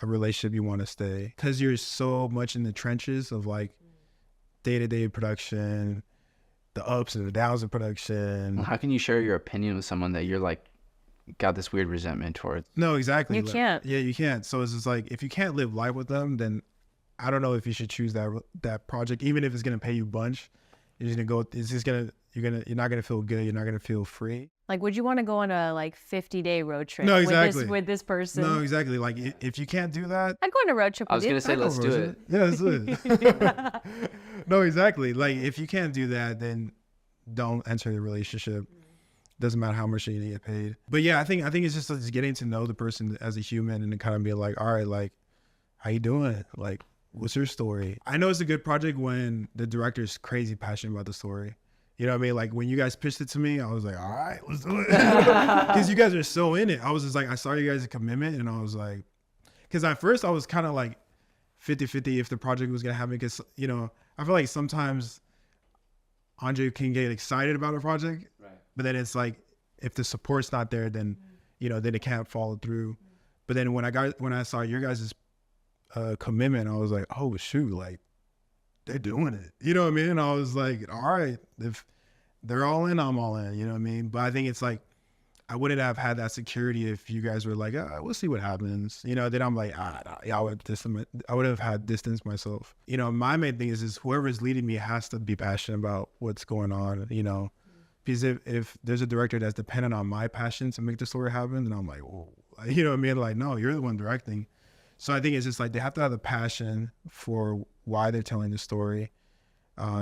a relationship you want to stay, because you're so much in the trenches of like day-to-day production, the ups and the downs of production. How can you share your opinion with someone that you're like got this weird resentment towards? No, exactly. You can't. Yeah, you can't. So it's just like if you can't live life with them, then I don't know if you should choose that project, even if it's gonna pay you a bunch. You're just gonna go. It's just gonna. You're not gonna feel good. You're not gonna feel free. Like, would you want to go on a like 50-day road trip? No, exactly. with this person? No, exactly. Like if you can't do that, I'd go on a road trip. I was gonna say let's do it. Yeah, let's do it. No, exactly. Like if you can't do that, then don't enter the relationship. Doesn't matter how much you get paid. But yeah, I think it's just getting to know the person as a human and kind of be like, all right, like, how you doing? Like, what's your story? I know it's a good project when the director's crazy passionate about the story. You know what I mean? Like when you guys pitched it to me, I was like, all right, let's do it. Because you guys are so in it. I was just like, I saw you guys' commitment, and I was like, because at first I was kind of like 50-50 if the project was going to happen. Because, you know, I feel like sometimes Andre can get excited about a project, right, but then it's like, if the support's not there, then, you know, then it can't follow through. But then when I saw your guys' commitment, I was like, oh shoot, like they're doing it. You know what I mean? And I was like, all right, if they're all in, I'm all in. You know what I mean? But I think it's like, I wouldn't have had that security if you guys were like, we'll see what happens. You know, then I'm like, I would have had distance myself. You know, my main thing is whoever's leading me has to be passionate about what's going on, you know. Because if there's a director that's dependent on my passion to make the story happen, then I'm like, whoa. You know what I mean? Like, no, you're the one directing. So I think it's just like they have to have the passion for why they're telling the story,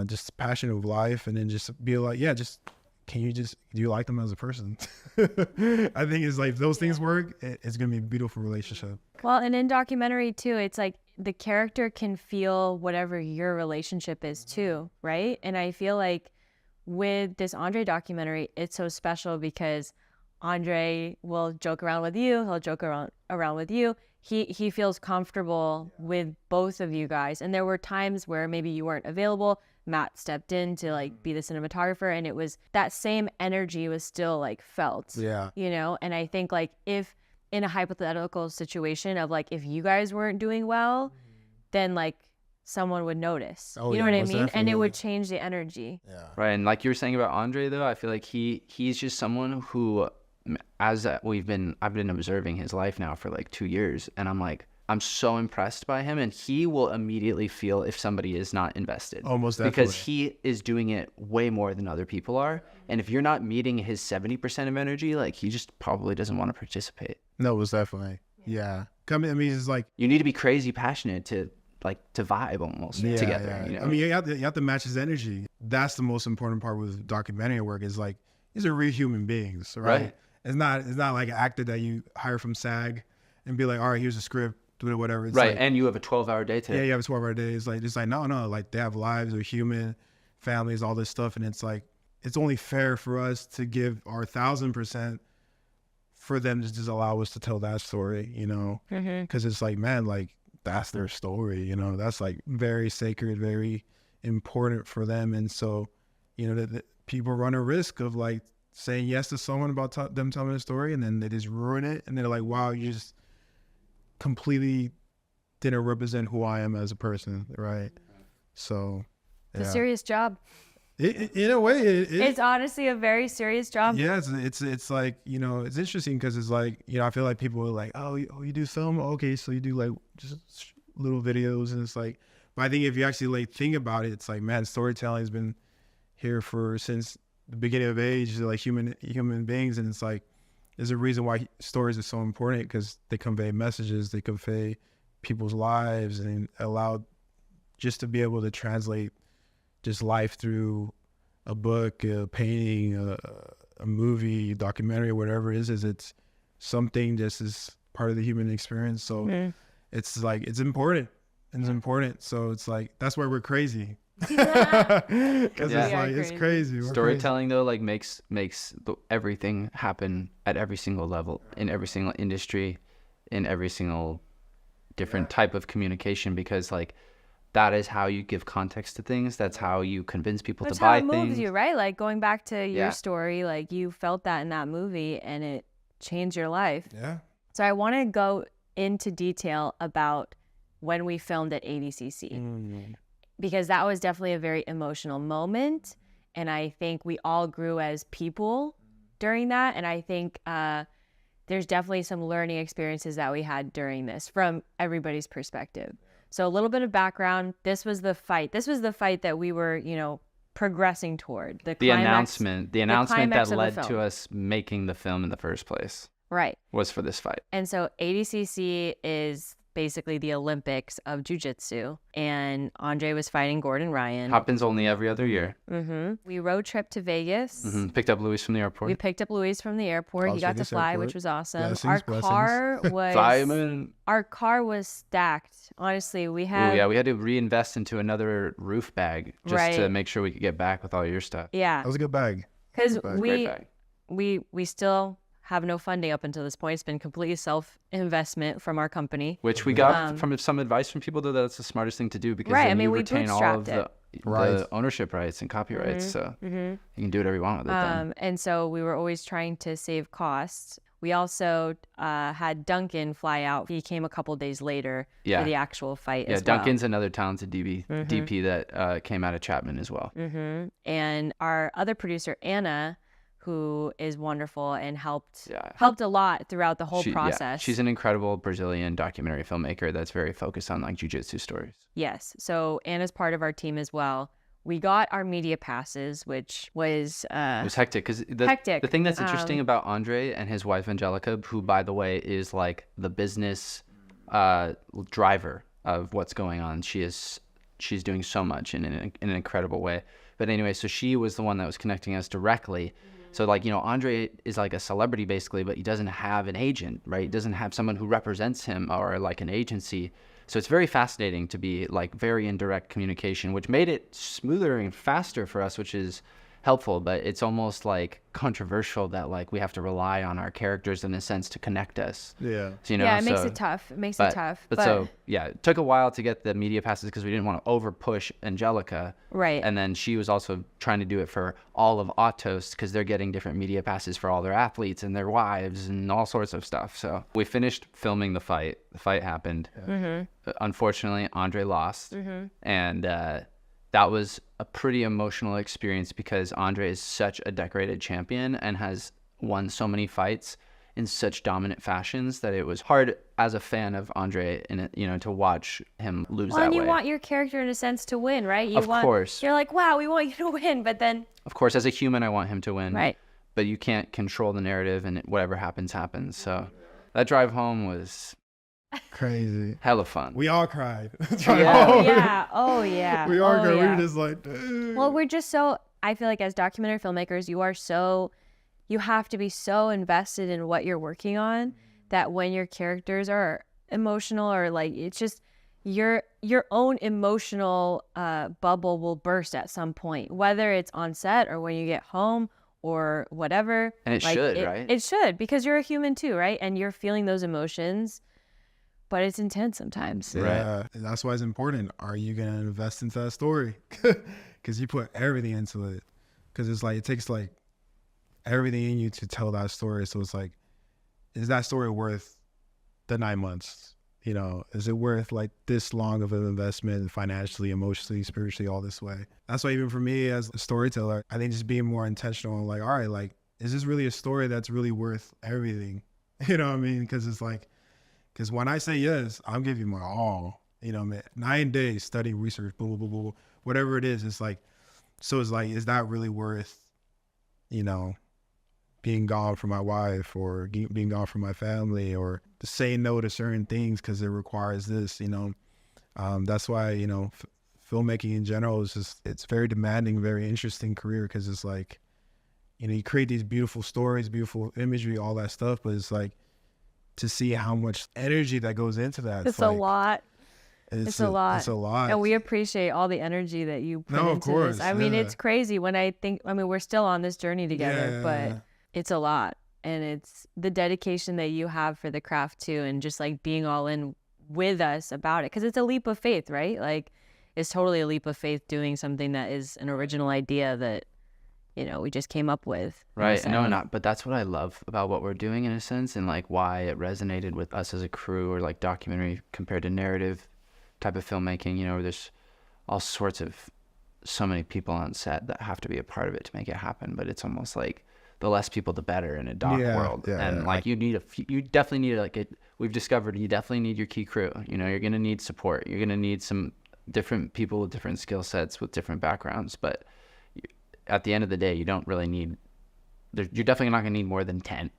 just passion of life, and then just be like, yeah, just do you like them as a person? I think it's like if those things work, it's gonna be a beautiful relationship. Well, and in documentary too, it's like the character can feel whatever your relationship is too, right? And I feel like with this Andre documentary, it's so special because Andre will joke around with you. He'll joke around with you. He feels comfortable with both of you guys. And there were times where maybe you weren't available. Matt stepped in to like be the cinematographer, and it was that same energy was still like felt. Yeah. You know, and I think like if in a hypothetical situation of like if you guys weren't doing well, then like someone would notice. You know what I mean? Definitely. And it would change the energy. Yeah. Right. And like you were saying about Andre though, I feel like he's just someone who, as I've been observing his life now for like 2 years, and I'm so impressed by him, and he will immediately feel if somebody is not invested. Almost definitely. Because he is doing it way more than other people are. And if you're not meeting his 70% of energy, like he just probably doesn't want to participate. No, it was definitely. Yeah. I mean, it's like you need to be crazy passionate to vibe almost together. Yeah. You know? I mean, you have to match his energy. That's the most important part with documentary work is like, these are real human beings, right? It's not like an actor that you hire from SAG and be like, all right, here's a script, do it, whatever. It's right. Like, and you have a 12-hour day today. Yeah, you have a 12-hour day. It's like, no, like they have lives, they're human, families, all this stuff. And it's like, it's only fair for us to give our 1,000% for them to just allow us to tell that story, you know? Because it's like, man, like, that's their story, you know, that's like very sacred, very important for them. And so, you know, that people run a risk of like saying yes to someone about them telling a story, and then they just ruin it, and they're like, wow, you just completely didn't represent who I am as a person, right? So It's a serious job. In a way, it's honestly a very serious job. Yeah, it's like, you know, it's interesting because it's like, you know, I feel like people are like, oh, you do film? Okay, so you do like just little videos, and it's like, but I think if you actually like think about it, it's like, man, storytelling has been here since the beginning of age, like human beings, and it's like, there's a reason why stories are so important, because they convey messages, they convey people's lives, and allow just to be able to translate just life through a book, a painting, a movie, documentary, whatever it is it's something just is part of the human experience. So it's like, it's important. It's important. So it's like, that's why we're crazy. Because it's like, it's crazy. Storytelling though, like makes everything happen at every single level, in every single industry, in every single different type of communication, because like, that is how you give context to things. That's how you convince people to buy things. That's how it moves you, right? Like going back to your story, like you felt that in that movie and it changed your life. Yeah. So I want to go into detail about when we filmed at ADCC, because that was definitely a very emotional moment. And I think we all grew as people during that. And I think there's definitely some learning experiences that we had during this from everybody's perspective. So a little bit of background. This was the fight that we were, you know, progressing toward. The announcement that led to us making the film in the first place. Right. Was for this fight. And so ADCC is basically the Olympics of jiu-jitsu, and Andre was fighting Gordon Ryan. Happens only every other year. We road trip to Vegas. Picked up Luis from the airport. We picked up Luis from the airport. He got to fly, which was awesome. Blessings. Our car was stacked. Honestly, we had we had to reinvest into another roof bag just to make sure we could get back with all your stuff. Yeah, that was a good bag. Because we still have no funding up until this point. It's been completely self-investment from our company. Which we got from some advice from people, though, that's the smartest thing to do, because then you retain all of the ownership rights and copyrights. So you can do whatever you want with it then. And so we were always trying to save costs. We also had Duncan fly out. He came a couple days later for the actual fight as well. Yeah, Duncan's another talented DP that came out of Chapman as well. And our other producer, Anna, who is wonderful and helped a lot throughout the whole process. Yeah, she's an incredible Brazilian documentary filmmaker that's very focused on like jiu-jitsu stories. Yes. So Anna's part of our team as well. We got our media passes, which was it was hectic, because the thing that's interesting about Andre and his wife Angelica, who by the way is like the business driver of what's going on. She's doing so much in an incredible way. But anyway, so she was the one that was connecting us directly. So like, you know, Andre is like a celebrity basically, but he doesn't have an agent, right? He doesn't have someone who represents him or like an agency. So it's very fascinating to be like very in direct communication, which made it smoother and faster for us, which is helpful, but it's almost like controversial that like we have to rely on our characters in a sense to connect us. Yeah. So, you know, it makes it tough. But so, yeah, it took a while to get the media passes because we didn't want to over push Angelica. Right. And then she was also trying to do it for all of Autos because they're getting different media passes for all their athletes and their wives and all sorts of stuff. So we finished filming the fight. The fight happened. Unfortunately, Andre lost. And that was a pretty emotional experience because Andre is such a decorated champion and has won so many fights in such dominant fashions that it was hard as a fan of Andre, to watch him lose that way. And you want your character in a sense to win, right? Of course. You're like, wow, we want you to win, but then... Of course, as a human, I want him to win. Right. But you can't control the narrative and whatever happens, happens. So that drive home was... crazy. Hella fun. We all cried. Oh yeah. We all cried. We were just like, dude. Well, we're just so, I feel like as documentary filmmakers, you have to be so invested in what you're working on that when your characters are emotional or like, it's just your own emotional bubble will burst at some point, whether it's on set or when you get home or whatever. And it should, right? It should, because you're a human too, right? And you're feeling those emotions. But it's intense sometimes. Yeah, and that's why it's important. Are you going to invest into that story? Because you put everything into it. Because it's like, it takes like everything in you to tell that story. So it's like, is that story worth the 9 months? You know, is it worth like this long of an investment financially, emotionally, spiritually, all this way? That's why even for me as a storyteller, I think just being more intentional, like, all right, like, is this really a story that's really worth everything? You know what I mean? Because it's like, because when I say yes, I'll give you my all. You know, man, 9 days study, research, blah, blah, blah, blah, whatever it is. It's like, so it's like, is that really worth, you know, being gone from my wife or being gone from my family or to say no to certain things because it requires this, you know? That's why, you know, filmmaking in general is just, it's very demanding, very interesting career because it's like, you know, you create these beautiful stories, beautiful imagery, all that stuff, but it's like to see how much energy that goes into that. It's a like, lot. It's a lot. It's a lot. And we appreciate all the energy that you put No, of into course, this. I mean, it's crazy when I think, I mean, we're still on this journey together, but it's a lot. And it's the dedication that you have for the craft too. And just like being all in with us about it. Cause it's a leap of faith, right? Like it's totally a leap of faith doing something that is an original idea that, you know, we just came up with. Right. No, but that's what I love about what we're doing in a sense, and like why it resonated with us as a crew, or like documentary compared to narrative type of filmmaking. You know, there's all sorts of, so many people on set that have to be a part of it to make it happen, but it's almost like the less people the better in a doc world. And like you definitely need like we've discovered you definitely need your key crew. You know, you're going to need support. You're going to need some different people with different skill sets with different backgrounds, but at the end of the day, you don't really need, you're definitely not going to need more than 10.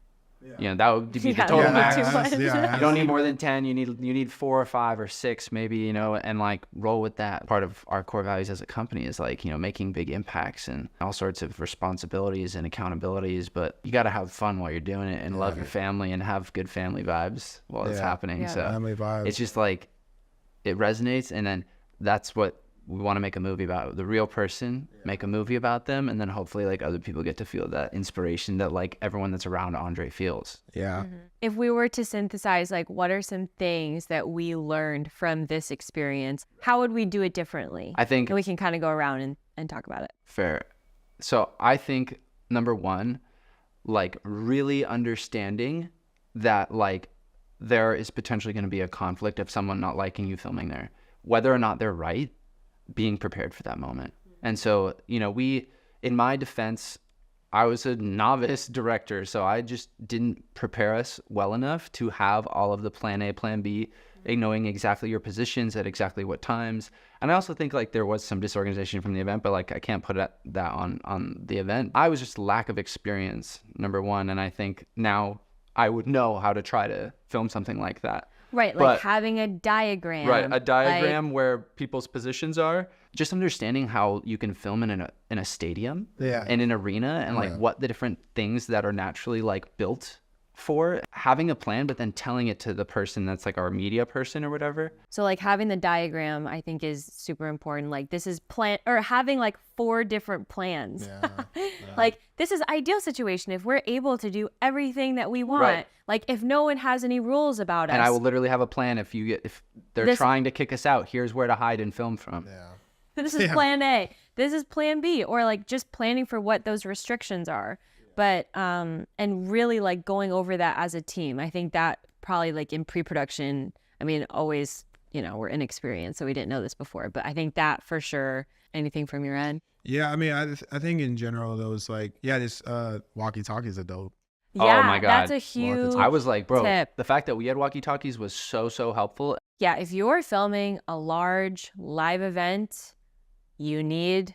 You know, that would be the total max. You don't need more than 10. You need 4 or 5 or 6 maybe, you know, and like roll with that. Part of our core values as a company is like, you know, making big impacts and all sorts of responsibilities and accountabilities, but you got to have fun while you're doing it and love your family and have good family vibes while it's happening. So family vibes. It's just like, it resonates, and then that's what we want to make a movie about, the real person, make a movie about them, and then hopefully like other people get to feel that inspiration that like everyone that's around Andre feels. Yeah. Mm-hmm. If we were to synthesize, like, what are some things that we learned from this experience? How would we do it differently? I think, and we can kind of go around and talk about it. Fair. So I think number one, like really understanding that like there is potentially going to be a conflict of someone not liking you filming there, whether or not they're right. Being prepared for that moment. And so, you know, in my defense, I was a novice director, so I just didn't prepare us well enough to have all of the plan A, plan B, knowing exactly your positions at exactly what times. And I also think like there was some disorganization from the event, but like I can't put that on the event. I was just lack of experience, number one. And I think now I would know how to try to film something like that. Right, like having a diagram. Right, a diagram like, where people's positions are. Just understanding how you can film in a stadium and an arena and like what the different things that are naturally like built for. Having a plan, but then telling it to the person that's like our media person or whatever. So like having the diagram, I think is super important. Like this is plan, or having like 4 different plans. Like this is ideal situation if we're able to do everything that we want. Right. Like if no one has any rules about us. And I will literally have a plan if they're trying to kick us out, here's where to hide and film from. This is plan A. This is plan B, or like just planning for what those restrictions are. But and really like going over that as a team. I think that probably like in pre-production, I mean, always, you know, we're inexperienced, so we didn't know this before. But I think that for sure. Anything from your end? Yeah, I mean, I think in general those like this walkie-talkies are dope. Yeah, oh my God. That's a huge I was like, bro, tip. The fact that we had walkie-talkies was so helpful. Yeah, if you're filming a large live event, you need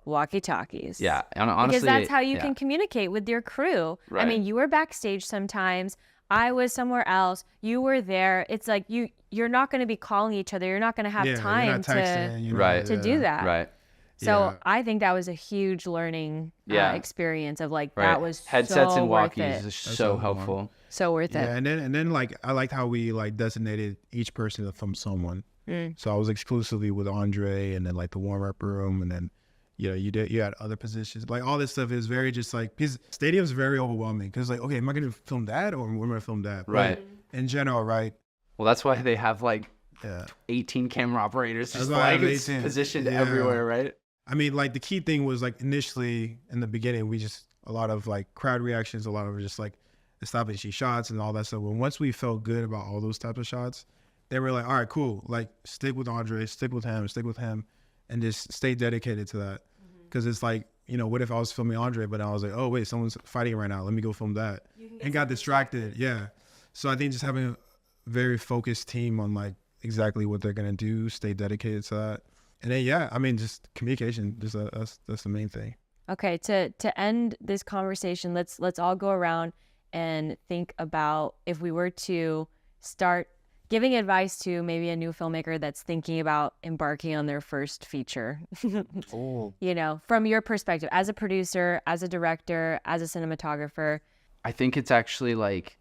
walkie-talkies. Yeah, and honestly, because that's how you can communicate with your crew. Right. I mean, you were backstage sometimes. I was somewhere else. You were there. It's like you're not going to be calling each other. You're not going to have time to do that. Right. So I think that was a huge learning experience of like that was headsets so and walkies worth it. is so helpful. So worth it. Yeah, and then like I liked how we like designated each person from someone. So I was exclusively with Andre, and then like the warm-up room, and then you had other positions. Like all this stuff is very just like, because stadium's very overwhelming. Because like, okay, am I going to film that or am I going to film that? Right. But in general, right? Well, that's why they have like 18 camera operators just like positioned everywhere, right? I mean, like the key thing was like initially in the beginning, we just a lot of like crowd reactions, a lot of just like establishing shots and all that stuff. When once we felt good about all those types of shots, they were like, all right, cool. Like stick with Andre, stick with him, and just stay dedicated to that. Because it's like, you know, what if I was filming Andre, but I was like, oh wait, someone's fighting right now. Let me go film that, and got distracted. Yeah. So I think just having a very focused team on like exactly what they're gonna do, stay dedicated to that, and then yeah, I mean, just communication. Just that's the main thing. Okay, to end this conversation, let's all go around and think about if we were to start giving advice to maybe a new filmmaker that's thinking about embarking on their first feature. Oh. You know, from your perspective, as a producer, as a director, as a cinematographer. I think it's actually like,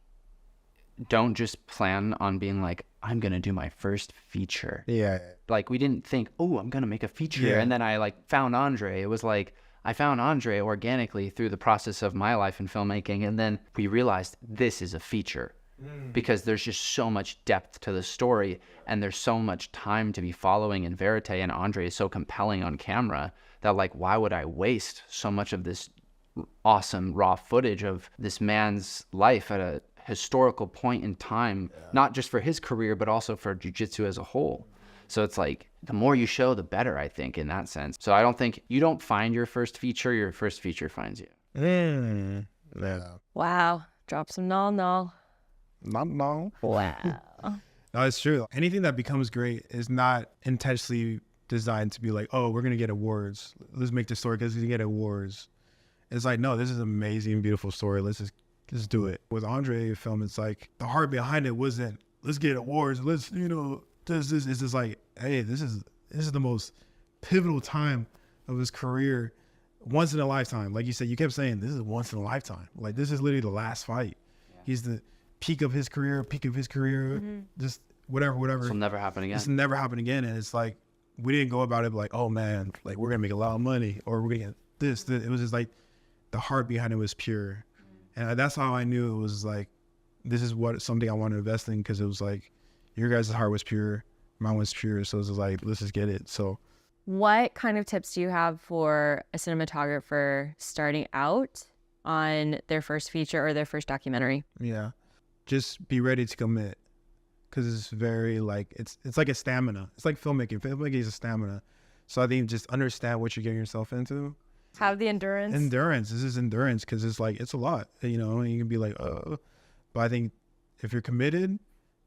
don't just plan on being like, I'm going to do my first feature. Yeah. Like we didn't think, oh, I'm going to make a feature. Yeah. And then I like found Andre. It was like, I found Andre organically through the process of my life in filmmaking. And then we realized this is a feature because there's just so much depth to the story and there's so much time to be following in verite. And Andre is so compelling on camera that like, why would I waste so much of this awesome raw footage of this man's life at a historical point in time, not just for his career, but also for jiu-jitsu as a whole. So it's like, the more you show, the better, I think, in that sense. So I don't think you don't find your first feature finds you. Yeah. Wow, drop some null. No. Wow. No, it's true. Anything that becomes great is not intentionally designed to be like, oh, we're gonna get awards. Let's make the story because we get awards. It's like, no, this is an amazing, beautiful story. Let's just do it. With Andre film, it's like the heart behind it wasn't let's get awards. Let's, you know, this. It's just like, hey, this is the most pivotal time of his career, once in a lifetime. Like you said, you kept saying this is once in a lifetime. Like this is literally the last fight. Yeah. He's the peak of his career. Just whatever. This will never happen again. This will never happen again. And it's like, we didn't go about it like, oh man, like we're gonna make a lot of money or we're gonna get this. It was just like the heart behind it was pure. And that's how I knew it was like, this is something I want to invest in, because it was like, your guys' heart was pure, mine was pure. So it was like, let's just get it. So What kind of tips do you have for a cinematographer starting out on their first feature or their first documentary? yeah, just be ready to commit, because it's very like, it's like a stamina. It's like filmmaking. Filmmaking is a stamina. So I think just understand what you're getting yourself into. Have the endurance. This is endurance, because it's like, it's a lot, you know, and you can be like, but I think if you're committed,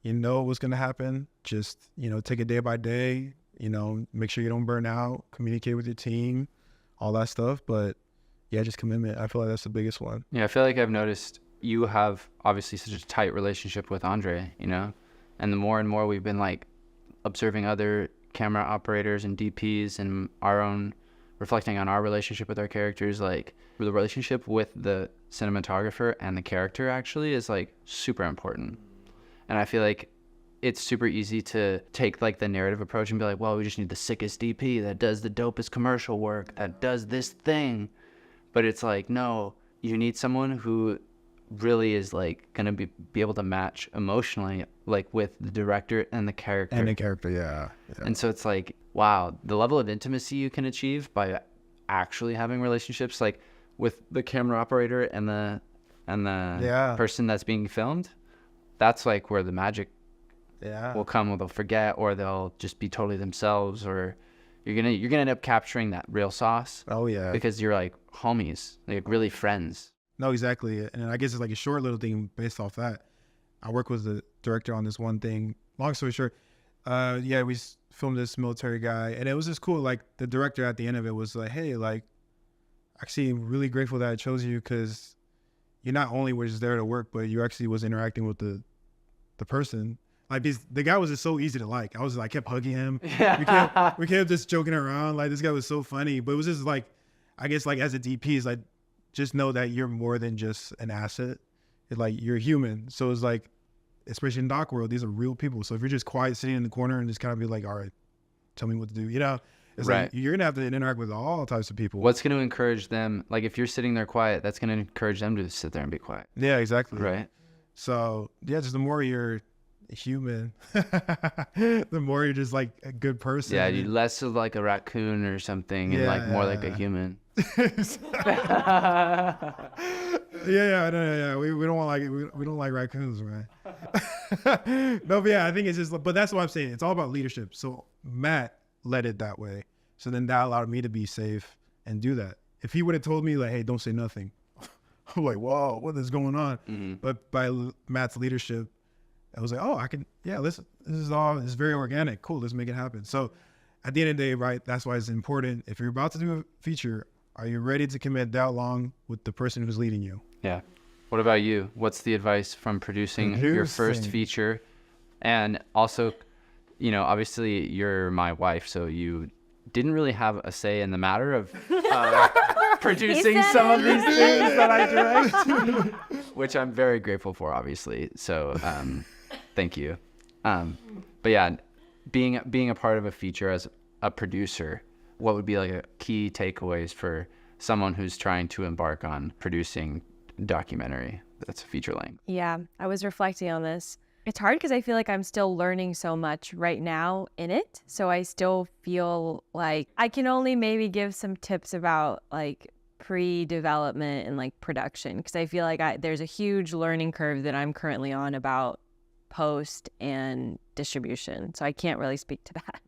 you know what's going to happen. Just, you know, take it day by day, you know, make sure you don't burn out, communicate with your team, all that stuff. But yeah, just commitment. I feel like that's the biggest one. Yeah, I feel like I've noticed you have obviously such a tight relationship with Andre, you know, and the more and more we've been like observing other camera operators and DPs and our own, reflecting on our relationship with our characters, like the relationship with the cinematographer and the character actually is like super important. And I feel like it's super easy to take like the narrative approach and be like, well, we just need the sickest DP that does the dopest commercial work, that does this thing. But it's like, no, you need someone who really is like gonna be able to match emotionally, like with the director and the character. Yeah. And so it's like, wow, the level of intimacy you can achieve by actually having relationships like with the camera operator and the person that's being filmed. That's like where the magic will come, or they'll forget, or they'll just be totally themselves, or you're gonna end up capturing that real sauce. Oh yeah, because you're like homies, like really friends. No, exactly. And I guess it's like a short little thing based off that. I work with the director on this one thing. Long story short, we filmed this military guy, and it was just cool. Like the director at the end of it was like, hey, like, actually really grateful that I chose you, because you not only were just there to work, but you actually was interacting with the person. Like the guy was just so easy to like. I kept hugging him. Yeah. We kept just joking around. Like this guy was so funny, but it was just like, I guess like as a DP, it's like, just know that you're more than just an asset. It's like you're human. So it's like, especially in doc world, these are real people. So if you're just quiet sitting in the corner and just kind of be like, all right, tell me what to do, you know, it's right. Like you're gonna have to interact with all types of people. What's going to encourage them? Like if you're sitting there quiet, that's going to encourage them to sit there and be quiet. Yeah, exactly. Right. So yeah, just the more you're human, the more you're just like a good person. Yeah, you're less of like a raccoon or something, and like more like a human. Yeah. We don't want we don't like raccoons, man. No, but yeah, I think it's just, but that's what I'm saying. It's all about leadership. So Matt led it that way. So then that allowed me to be safe and do that. If he would have told me like, hey, don't say nothing, I'm like, whoa, what is going on? Mm-hmm. But by Matt's leadership, I was like, oh, I can, yeah, listen, it's very organic. Cool, let's make it happen. So at the end of the day, right, that's why it's important. If you're about to do a feature, are you ready to commit that long with the person who's leading you? Yeah. What about you? What's the advice from producing your first feature? And also, you know, obviously you're my wife, so you didn't really have a say in the matter of producing some of these things that I direct, which I'm very grateful for, obviously. So thank you. But yeah, being a part of a feature as a producer, what would be like a key takeaways for someone who's trying to embark on producing documentary that's feature length? Yeah, I was reflecting on this. It's hard because I feel like I'm still learning so much right now in it. So I still feel like I can only maybe give some tips about like pre-development and like production, because I feel like there's a huge learning curve that I'm currently on about post and distribution. So I can't really speak to that.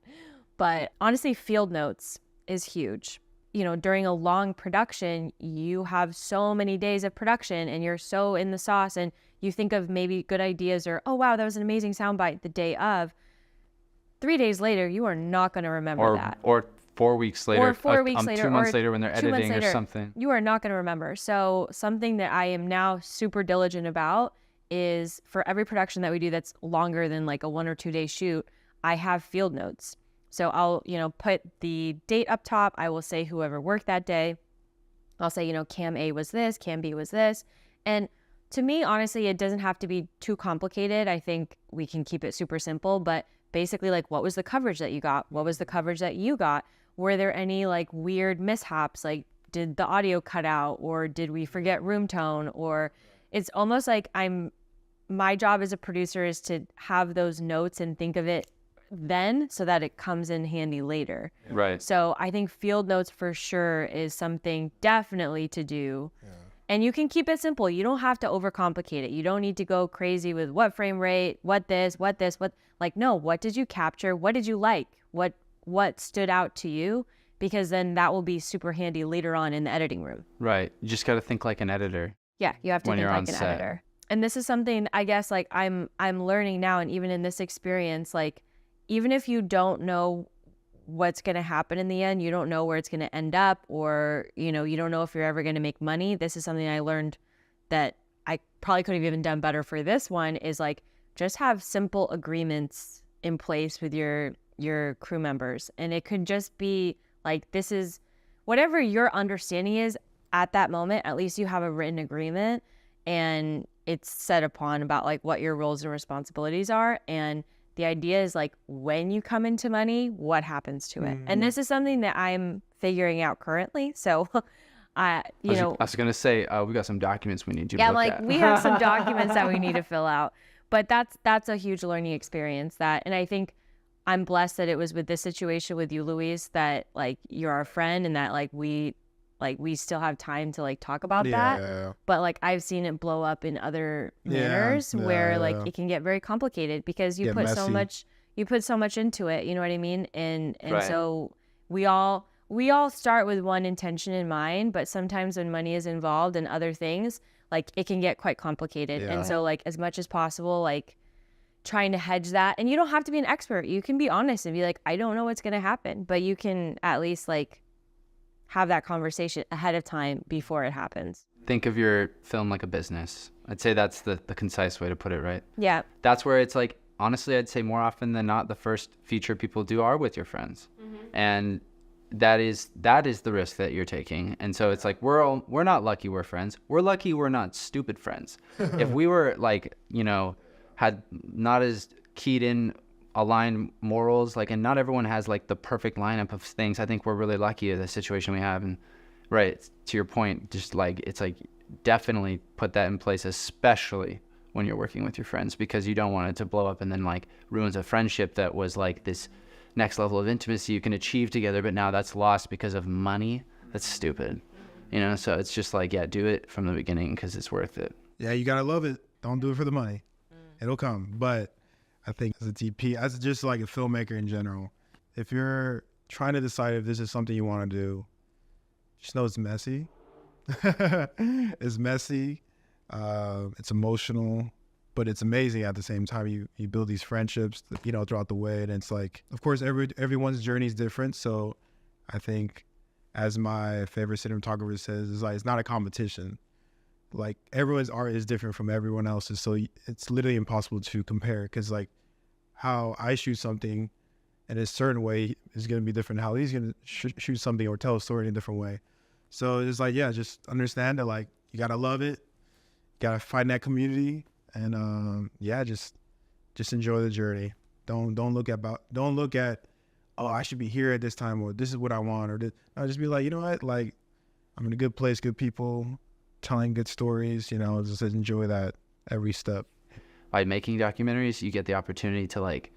But honestly, field notes is huge. You know, during a long production, you have so many days of production and you're so in the sauce, and you think of maybe good ideas or, oh, wow, that was an amazing soundbite the day of. 3 days later, you are not going to remember that. Or 4 weeks later. Or 4 weeks later. 2 months later when they're editing or something. You are not going to remember. So something that I am now super diligent about is for every production that we do that's longer than like a 1 or 2 day shoot, I have field notes. So I'll, you know, put the date up top. I will say whoever worked that day. I'll say, you know, cam A was this, cam B was this. And to me, honestly, it doesn't have to be too complicated. I think we can keep it super simple, but basically like, what was the coverage that you got? What was the coverage that you got? Were there any like weird mishaps? Like, did the audio cut out, or did we forget room tone? Or it's almost like my job as a producer is to have those notes and think of it then so that it comes in handy later. Right. So I think field notes for sure is something definitely to do. Yeah. And you can keep it simple. You don't have to overcomplicate it. You don't need to go crazy with what frame rate, what like, no, what did you capture? What did you like? What stood out to you? Because then that will be super handy later on in the editing room. Right. You just got to think like an editor. Yeah, you have to think like an editor. And this is something I guess like I'm learning now, and even in this experience, like even if you don't know what's going to happen in the end, you don't know where it's going to end up, or, you know, you don't know if you're ever going to make money. This is something I learned that I probably could have even done better for this one, is like just have simple agreements in place with your crew members. And it could just be like, this is whatever your understanding is at that moment, at least you have a written agreement and it's set upon about like what your roles and responsibilities are. And the idea is like, when you come into money, what happens to it? Mm-hmm. And this is something that I'm figuring out currently. So, I was going to say, we got some documents we need you to look at. Yeah, like we have some documents that we need to fill out. But that's a huge learning experience and I think I'm blessed that it was with this situation with you, Luis, that like you're our friend and that like we still have time to like talk about that. Yeah. But like I've seen it blow up in other manners where like it can get very complicated because you put so much into it, you know what I mean? And right. So we all start with one intention in mind, but sometimes when money is involved and other things, like it can get quite complicated. Yeah. And so like as much as possible, like trying to hedge that. And you don't have to be an expert. You can be honest and be like, I don't know what's going to happen, but you can at least like have that conversation ahead of time before it happens. Think of your film like a business. I'd say that's the concise way to put it, right? Yeah. That's where it's like, honestly, I'd say more often than not, the first feature people do are with your friends. Mm-hmm. And that is the risk that you're taking. And so it's like, we're not lucky we're friends. We're lucky we're not stupid friends. If we were like, you know, had not as keyed in aligned morals, like, and not everyone has like the perfect lineup of things. I think we're really lucky at the situation we have. And right, to your point, just like, it's like definitely put that in place, especially when you're working with your friends, because you don't want it to blow up and then like ruins a friendship that was like this next level of intimacy you can achieve together, but now that's lost because of money. That's stupid, you know? So it's just like, yeah, do it from the beginning because it's worth it. Yeah, you gotta love it. Don't do it for the money. It'll come. But I think as a DP, as just like a filmmaker in general, if you're trying to decide if this is something you want to do, just know it's messy. It's messy. It's emotional, but it's amazing at the same time. You build these friendships, you know, throughout the way. And it's like, of course, everyone's journey is different. So I think, as my favorite cinematographer says, it's like, it's not a competition. Like, everyone's art is different from everyone else's. So it's literally impossible to compare, because like how I shoot something in a certain way is going to be different. How he's going to shoot something or tell a story in a different way. So it's like, yeah, just understand that like you got to love it. Got to find that community, and yeah, just enjoy the journey. Don't look at, oh, I should be here at this time, or this is what I want, or this. No, just be like, you know what, like, I'm in a good place, good people, telling good stories, you know, just enjoy that every step. By making documentaries, you get the opportunity to like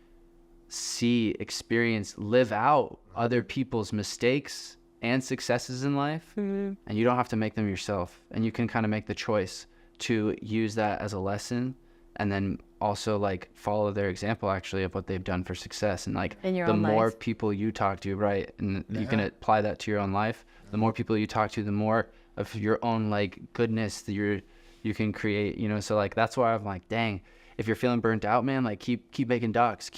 see, experience, live out other people's mistakes and successes in life, and you don't have to make them yourself, and you can kind of make the choice to use that as a lesson, and then also like follow their example actually of what they've done for success. And like the more people you talk to, right, and you can apply that to your own life, the more people you talk to, the more of your own like goodness that you can create, you know. So like that's why I'm like, dang, if you're feeling burnt out, man, like keep making docs,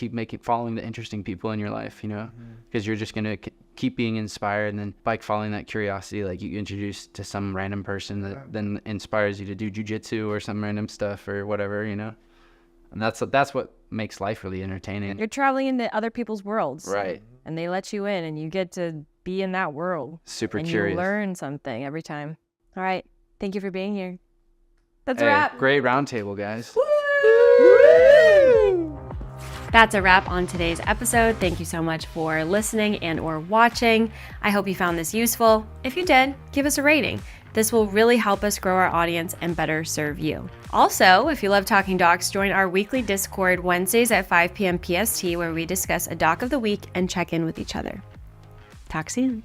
following the interesting people in your life, you know, because you're just gonna keep being inspired, and then by following that curiosity, like you introduce to some random person that then inspires you to do jujitsu or some random stuff or whatever, you know. And that's what makes life really entertaining. You're traveling into other people's worlds, right? And they let you in, and you get to be in that world. Super and curious. You learn something every time. All right, thank you for being here. That's a wrap. Great roundtable, guys. That's a wrap on today's episode. Thank you so much for listening and or watching. I hope you found this useful. If you did, give us a rating. This will really help us grow our audience and better serve you. Also, if you love talking docs, join our weekly Discord Wednesdays at 5 p.m. PST, where we discuss a doc of the week and check in with each other. Talk soon.